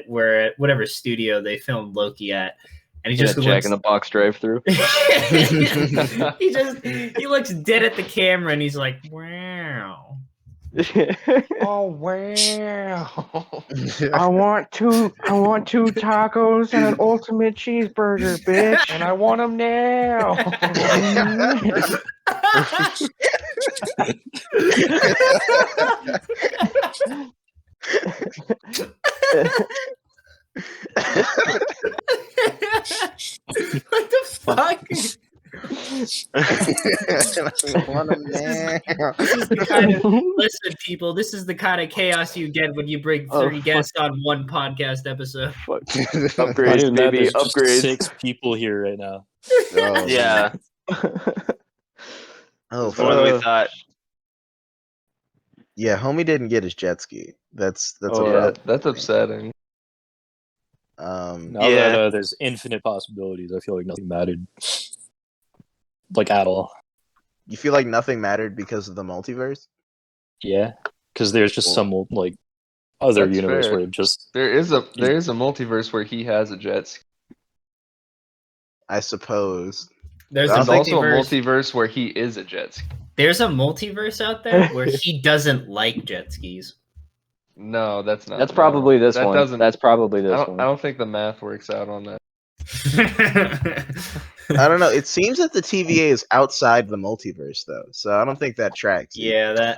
whatever studio they filmed Loki at, and he just Jack in the Box drive-through. he looks dead at the camera and he's like, wow. Oh wow! I want two tacos and an ultimate cheeseburger, bitch. And I want them now. What the fuck? Listen, people, this is the kind of chaos you get when you bring 3 guests on one podcast episode. Upgrades, baby, upgrades. 6 people here right now. Oh, Yeah. Oh, More than we thought. Yeah, homie didn't get his jet ski. That's a yeah, problem. that's upsetting. Now Yeah. that there's infinite possibilities, I feel like nothing mattered. Like, at all. You feel like nothing mattered because of the multiverse? Yeah. Because there's just some, like, other That's universe fair. where it just... There is a multiverse where he has a jet ski. I suppose. There's There's a also a multiverse. multiverse where he is a jet ski. There's a multiverse out there where he doesn't like jet skis. No, that's not. That's probably this that one. Doesn't, That's probably this I one. don't think the math works out on that. I don't know. It seems that the TVA is outside the multiverse, though, so I don't think that tracks. Yeah,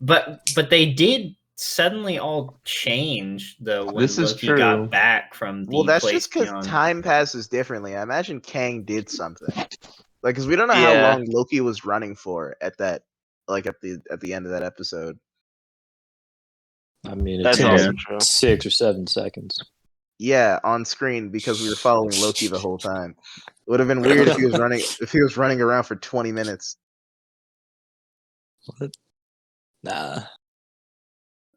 but they did suddenly all change though when This is Loki true. got back from the Well, that's place just because beyond. time passes differently. I imagine Kang did something, like, because we don't know Yeah. how long Loki was running for at that, like at the end of that episode. I mean, it That's took also like true. 6 or 7 seconds. Yeah, on screen because we were following Loki the whole time. It would have been weird if he was running around for 20 minutes. What? Nah.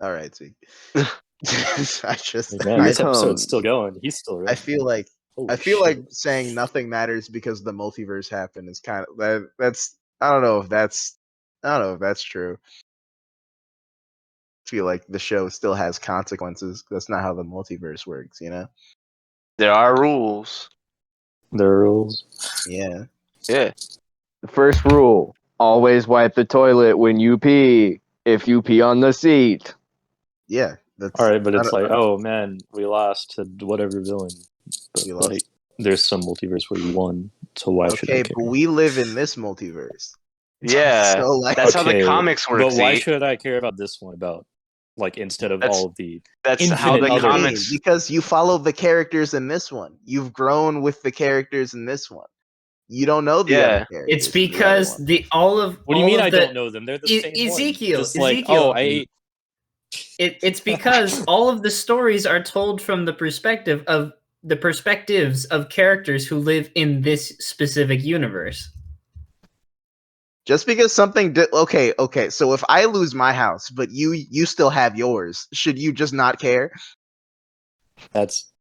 All right, see. I just Like, man, this episode's still going. He's still I running. feel like Holy I feel shit. like saying nothing matters because the multiverse happened is kind of that's I don't know if that's true. I feel like the show still has consequences. That's not how the multiverse works, you know? There are rules. There are rules. Yeah. Yeah. The first rule: always wipe the toilet when you pee. If you pee on the seat. Yeah. That's All right, but I it's don't- like, oh man, we lost to whatever villain. But We lost. like, there's some multiverse where you won, so why should I okay, care? but we live in this multiverse. Yeah. So like That's how the Okay, comics work. But why Zeke. should I care about this one? About like instead of all of the That's how infinite the other- comics. because you follow the characters in this one. You've grown with the characters in this one. You don't know the other characters. It's in the other because one. What do you mean I don't know them? They're the same Ezekiel, one. Just like, Ezekiel. oh, I It's because all of the stories are told from the perspectives of characters who live in this specific universe. Just because something okay, so if I lose my house but you still have yours, should you just not care? that's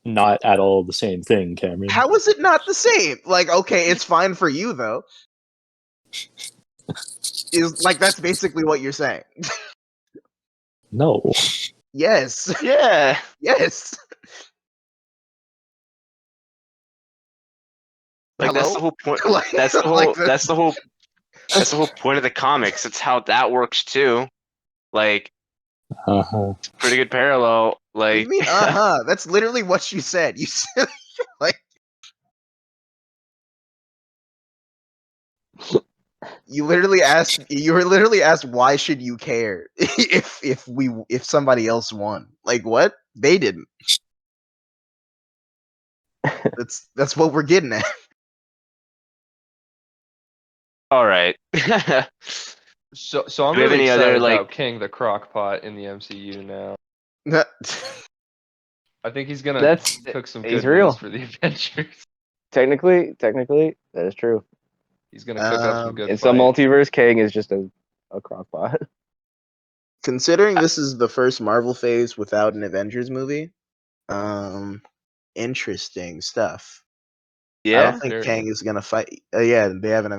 not at all the same thing, Cameron. How is it not the same? Like, okay, it's fine for you though. Is like that's basically what you're saying. No. Yes. Yeah. Yes. Like that's the Hello? whole point. Like- That's the whole. like That's the whole. That's the whole point of the comics. It's how that works too. Like, Uh-huh. it's a pretty good parallel. What do Like, you mean, that's literally what you said. You said like you were literally asked why should you care if somebody else won? Like what? They didn't. That's what we're getting at. all right. So I'm Do we have really any excited other, about like- King the Crockpot in the MCU now. I think he's gonna That's- cook some he's good real. meals for the Avengers. Technically, that is true. He's gonna cook up some good. In some fights. multiverse, Kang is just a crockpot. Considering this is the first Marvel phase without an Avengers movie, interesting stuff. I Yeah. don't think Very- Kang is gonna fight. Yeah, they haven't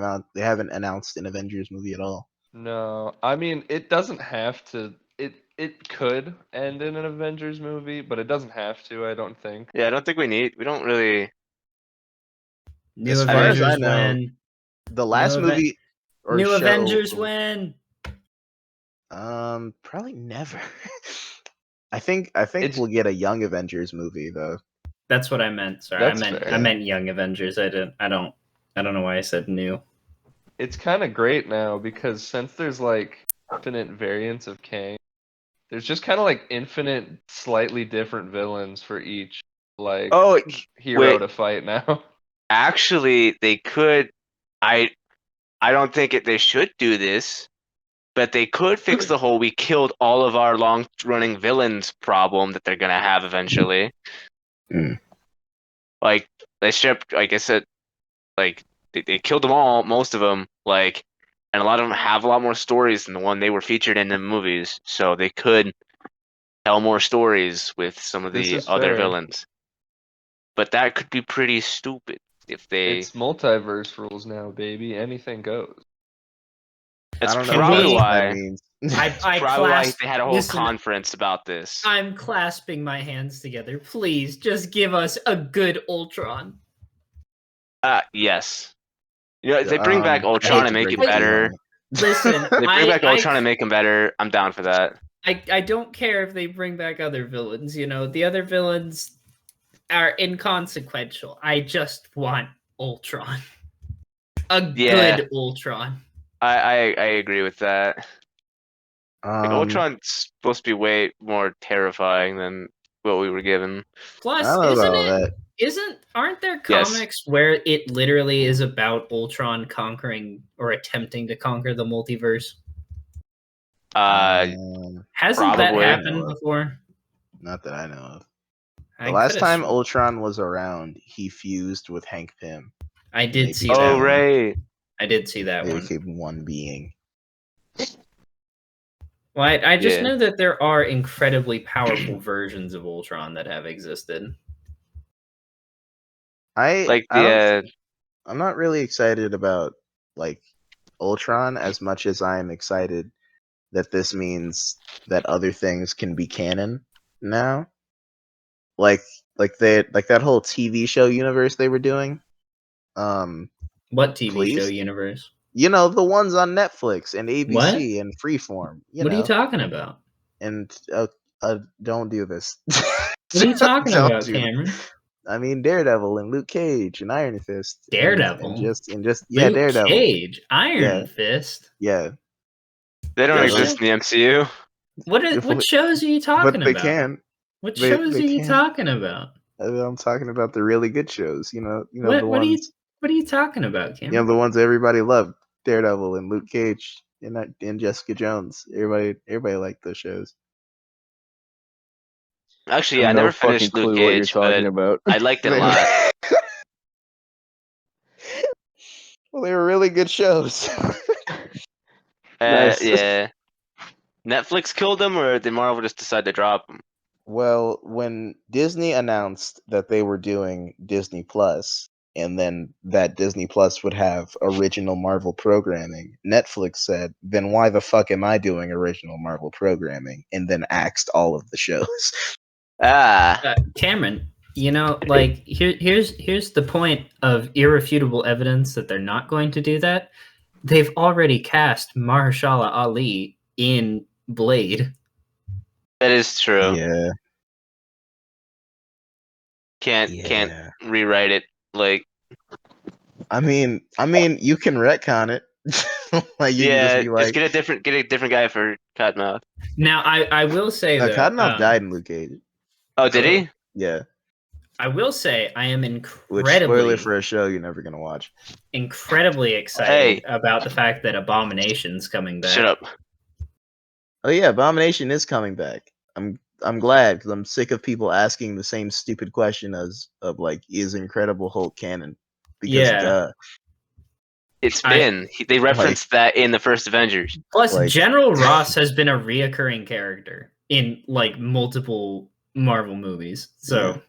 announced an Avengers movie at all. No, I mean it doesn't have to. It could end in an Avengers movie, but it doesn't have to. I don't think. Yeah, I don't think we don't really. New As far as Avengers I know, win. the last movie or New show, Avengers win. probably never. I think It's we'll get a Young Avengers movie though. That's what I meant. Sorry, That's I fair. meant Young Avengers. I don't know why I said new. it's kind of great now because since there's like infinite variants of Kang, there's just kind of like infinite, slightly different villains for each like Oh, hero wait. to fight now. Actually, they could. I don't think they should do this, but they could fix the whole "we killed all of our long-running villains" problem that they're gonna have eventually. Mm. Like they stripped, like I said, like they killed them all, most of them, like, and a lot of them have a lot more stories than the one they were featured in the movies. So they could tell more stories with some of This the is other fair. villains. But that could be pretty stupid if they. It's multiverse rules now, baby. Anything goes. That's I don't know probably what that why. means. I Probably why clasp. they had a whole Listen, conference about this. I'm clasping my hands together. Please, just give us a good Ultron. Yes. You know, if they bring back I Ultron hate and to make break it it to you, better. homie. Listen, If they bring back Ultron and make him better, I'm down for that. I don't care if they bring back other villains. You know, the other villains are inconsequential. I just want Ultron. Yeah. Good Ultron. I agree with that. Like Ultron's supposed to be way more terrifying than what we were given. Plus, I don't know about that. aren't there Yes. comics where it literally is about Ultron conquering or attempting to conquer the multiverse? Hasn't that Probably. happened before? Not that I know of. I The last coulda time sworn- Ultron was around, he fused with Hank Pym. I They did see became- that. Oh, one. right. I did see that They one. became one being. Well, I just Yeah. know that there are incredibly powerful versions of Ultron that have existed. Like I'm not really excited about like Ultron as much as I am excited that this means that other things can be canon now. Like that whole TV show universe they were doing. What TV Please? show universe? You know, the ones on Netflix and ABC and Freeform. What are you talking about? And don't do this. What are you talking Don't about, do Cameron? this. I mean, Daredevil and Luke Cage and Iron Fist. Daredevil? and just Luke Daredevil. Cage, Iron Yeah. Fist. Yeah, they don't Yeah, exist in the MCU. What shows are you talking but they about? can. What They- shows they are you can. talking about? I'm talking about the really good shows. You know the What are ones. you talking about, You know Cameron? the ones everybody loved. Daredevil and Luke Cage and Jessica Jones. Everybody liked those shows. Actually, yeah, I have no never fucking finished clue Luke what you're Cage, talking but about. I liked it a lot. Well, they were really good shows. Nice. Yeah. Netflix killed them, or did Marvel just decide to drop them? Well, when Disney announced that they were doing Disney Plus, and then that Disney Plus would have original Marvel programming, Netflix said, "Then why the fuck am I doing original Marvel programming?" And then axed all of the shows. Cameron, you know, like here's the point of irrefutable evidence that they're not going to do that. They've already cast Mahershala Ali in Blade. That is true. Yeah. Can't rewrite it. Like, I mean, you can retcon it. Like you can just be like, get a different guy for Cottonmouth. Now, I will say though, Cottonmouth died in Luke Cage. Oh, did he? Yeah. I will say I am Which spoiler for a show you're never gonna watch. incredibly excited about the fact that Abomination's coming back. Shut up. Oh yeah, Abomination is coming back. I'm glad because I'm sick of people asking the same stupid question of like, is Incredible Hulk canon? Because duh. It's been. They referenced that in the first Avengers. Plus, General Ross has been a reoccurring character in like multiple Marvel movies. So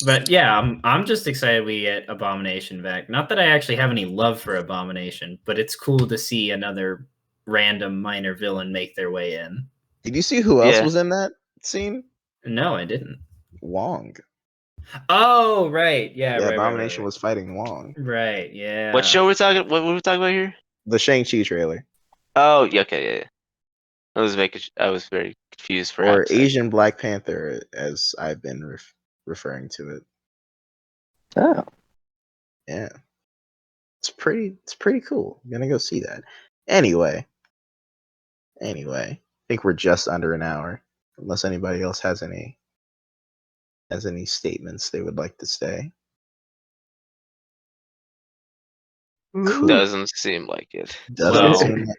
But yeah, I'm just excited we get Abomination back. Not that I actually have any love for Abomination, but it's cool to see another random minor villain make their way in. Did you see who else was in that scene? No, I didn't. Wong. Oh, right. Yeah, right, Abomination right. was fighting Wong. Right, yeah. What show we're talking? What were we talking about here? The Shang-Chi trailer. Oh, yeah, okay, yeah. I was very confused for or half a second. Asian Black Panther, as I've been referring to it. Oh, yeah, it's pretty cool. I'm gonna go see that. Anyway, I think we're just under an hour. Unless anybody else has any statements they would like to say. Cool. Doesn't seem like it. Doesn't seem like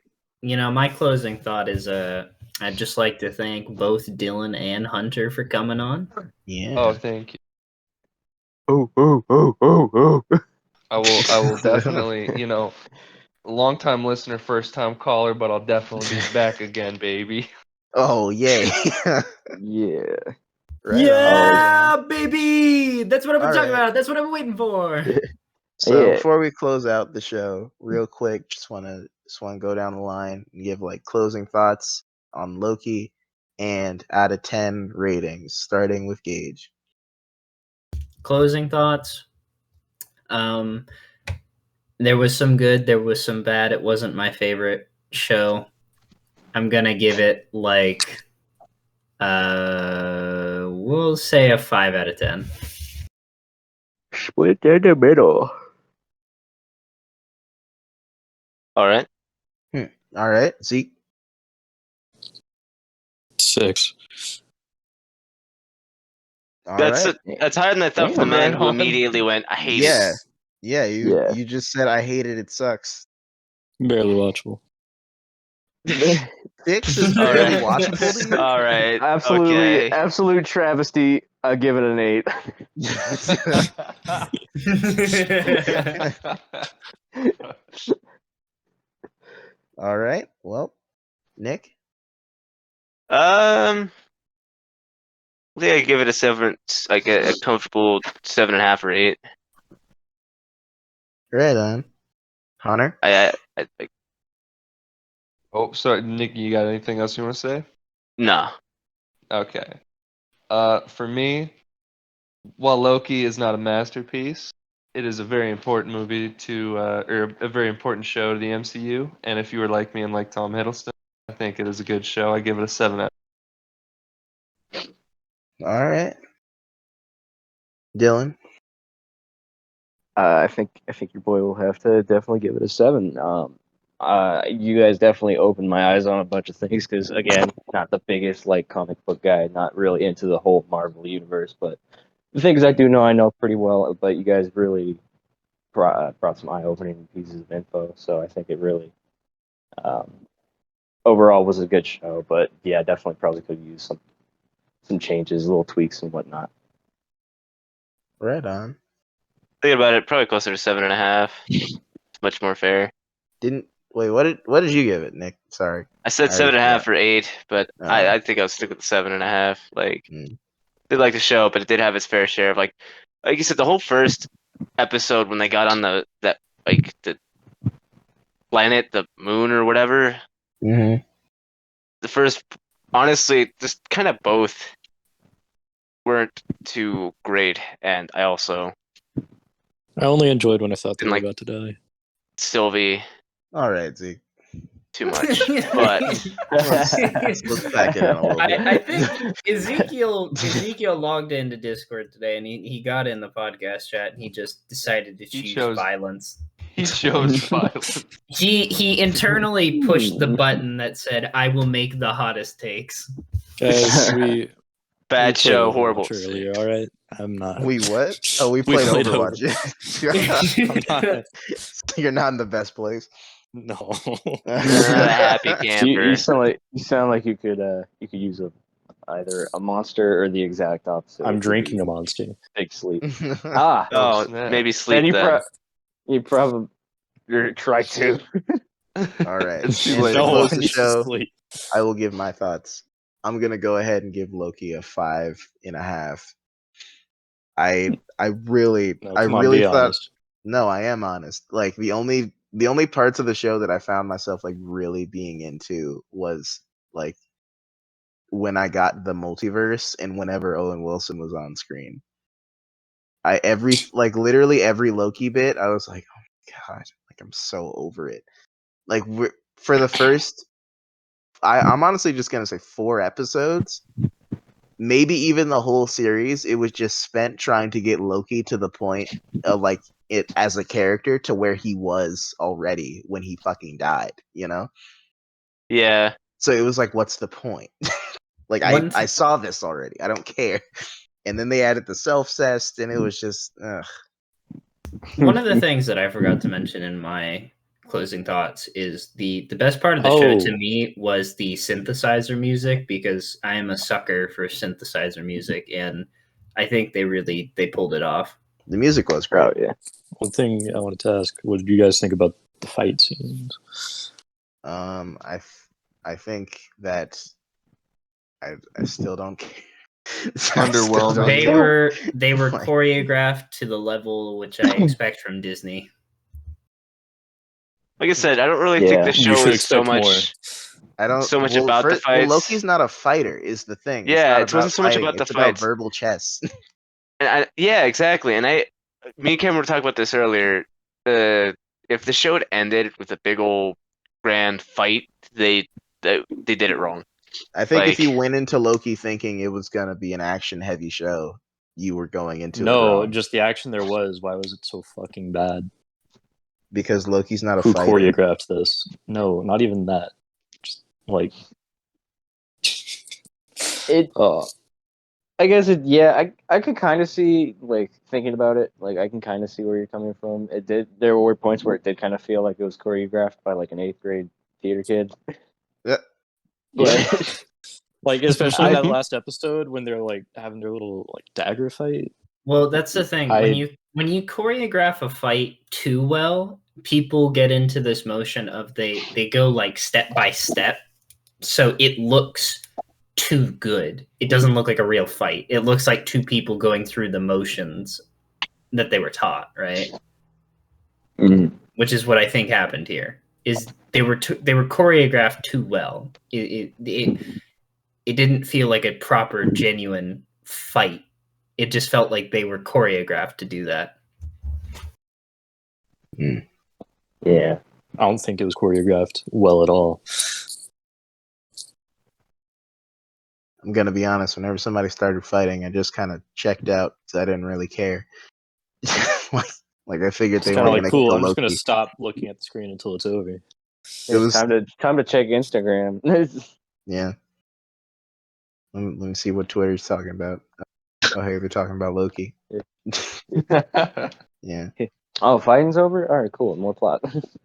my closing thought is I'd just like to thank both Dylan and Hunter for coming on. Yeah. Oh, thank you. Oh. I will definitely, long time listener, first time caller, but I'll definitely be back again, baby. Oh, yay. Yeah. Right yeah, on. baby! That's what I've been talking right. about. That's what I've been waiting for. So before we close out the show, real quick, just wanna go down the line and give closing thoughts on Loki and out of 10 ratings, starting with Gage. Closing thoughts. There was some good, there was some bad. It wasn't my favorite show. I'm gonna give it we'll say a 5 out of 10. Split in the middle. All right. All right, Zeke. 6. That's higher than I thought for the man who immediately went, I hate it. Yeah, you just said I hate it, it sucks. Barely watchable. 6 is barely watchable to you? All right. Absolutely, okay. absolute travesty. I give it an 8. All right. Well, Nick. I think I give it a 7, like a comfortable 7.5 or 8. Right on. Hunter. I Oh, sorry, Nick. You got anything else you want to say? No. Okay. For me, while Loki is not a masterpiece, it is a very important movie or a very important show to the MCU. And if you were like me and like Tom Hiddleston, I think it is a good show. I give it a 7 out. All right. Dylan. I think your boy will have to definitely give it a 7. You guys definitely opened my eyes on a bunch of things because, again, not the biggest comic book guy, not really into the whole Marvel universe, but the things I do know, I know pretty well. But you guys really brought some eye-opening pieces of info, so I think it really overall was a good show. But yeah, definitely probably could use some changes, little tweaks and whatnot. Right on. Thinking about it, probably closer to 7.5. It's much more fair. Wait, what did you give it, Nick? Sorry. I said 7.5 or 8, but I think I'll stick with the 7.5. Did like the show, but it did have its fair share of like you said, the whole first episode when they got on the planet, the moon or whatever. Mm-hmm. The first, honestly, just kind of both weren't too great, and I only enjoyed when I thought they were about to die. Sylvie. All right, Zeke. Too much, but let's back it in a little bit. I think Ezekiel logged into Discord today, and he got in the podcast chat, and he just decided to choose violence. He chose violence. He internally pushed the button that said, "I will make the hottest takes." Guys, bad show, horrible. Earlier, all right. I'm not. We what? Oh, we played Overwatch. You're not in the best place. No. You're not a happy camper. You sound like you could use either a monster or the exact opposite. I'm drinking a monster. Big sleep. Maybe sleep then. You probably try to. All right. Close the show. I will give my thoughts. I'm gonna go ahead and give Loki a 5.5. I really No, I come on, really be thought honest. no, I am honest. Like the only parts of the show that I found myself like really being into was like when I got the multiverse and whenever Owen Wilson was on screen. Literally every Loki bit, I was like, oh my god, like I'm so over it. Like for the first, I'm honestly just gonna say 4 episodes, maybe even the whole series. It was just spent trying to get Loki to the point of like it as a character to where he was already when he fucking died, you know? Yeah. So it was like, what's the point? Like I saw this already. I don't care. And then they added the self-cest, and it was just ugh. One of the things that I forgot to mention in my closing thoughts is the best part of the show to me was the synthesizer music, because I am a sucker for synthesizer music, and I think they pulled it off. The music was great. Oh yeah. One thing I wanted to ask: what did you guys think about the fight scenes? I think that I still don't care. Underwhelming. They were choreographed to the level which I expect from Disney. Like I said, I don't really think the You show should is so expect more. much. I don't So much about the Well, fights. Loki's not a fighter, is the thing. Yeah, it's it wasn't so much fighting. about the It's about fights. verbal chess. And yeah, exactly. And me and Cameron were talking about this earlier. If the show had ended with a big old grand fight, they did it wrong. I think if Like- you went into Loki thinking it was gonna be an action-heavy show, you were going into it No, wrong. just the action there was. Why was it so fucking bad? Because Loki's not a Who fighter. choreographed this? No, not even that. Just like It. I guess it. Yeah, I could kind of see, like, thinking about it. Like, I can kind of see where you're coming from. It did. There were points where it did kind of feel like it was choreographed by like an 8th grade theater kid. Yeah. But like especially that last episode when they're like having their little like dagger fight. Well, that's the thing. When you choreograph a fight too well, people get into this motion of they go like step by step, so it looks too good. It doesn't look like a real fight. It looks like two people going through the motions that they were taught, right? Which is what I think happened here. Is they were choreographed too well. It didn't feel like a proper, genuine fight. It just felt like they were choreographed to do that. yeah, I don't think it was choreographed well at all. I'm gonna be honest. Whenever somebody started fighting, I just kind of checked out because I didn't really care. like I figured It's they kind weren't of like gonna cool. kill I'm just gonna Loki. stop looking at the screen until it's over. It it's was time to check Instagram. yeah. Let me see what Twitter's talking about. Oh, hey, they're talking about Loki. Yeah. Oh, fighting's over. All right, cool. More plot.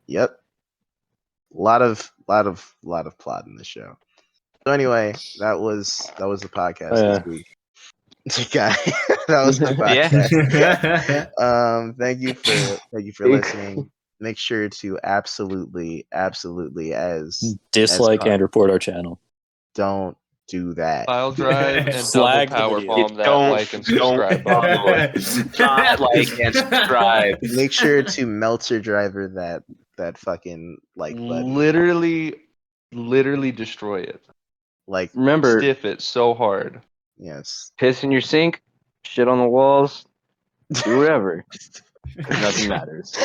Yep. A lot of plot in the show. So anyway, that was the podcast this week. Guy, that was the podcast. Thank you for listening. Make sure to absolutely as dislike and report our channel. Don't do that. File drive and Flag double the power video. bomb that like and subscribe button. Not like and subscribe. Make sure to Meltzer driver that fucking like button. Literally destroy it. Like Remember, Stiff it so hard. yes. piss in your sink, shit on the walls, do whatever. 'Cause nothing matters.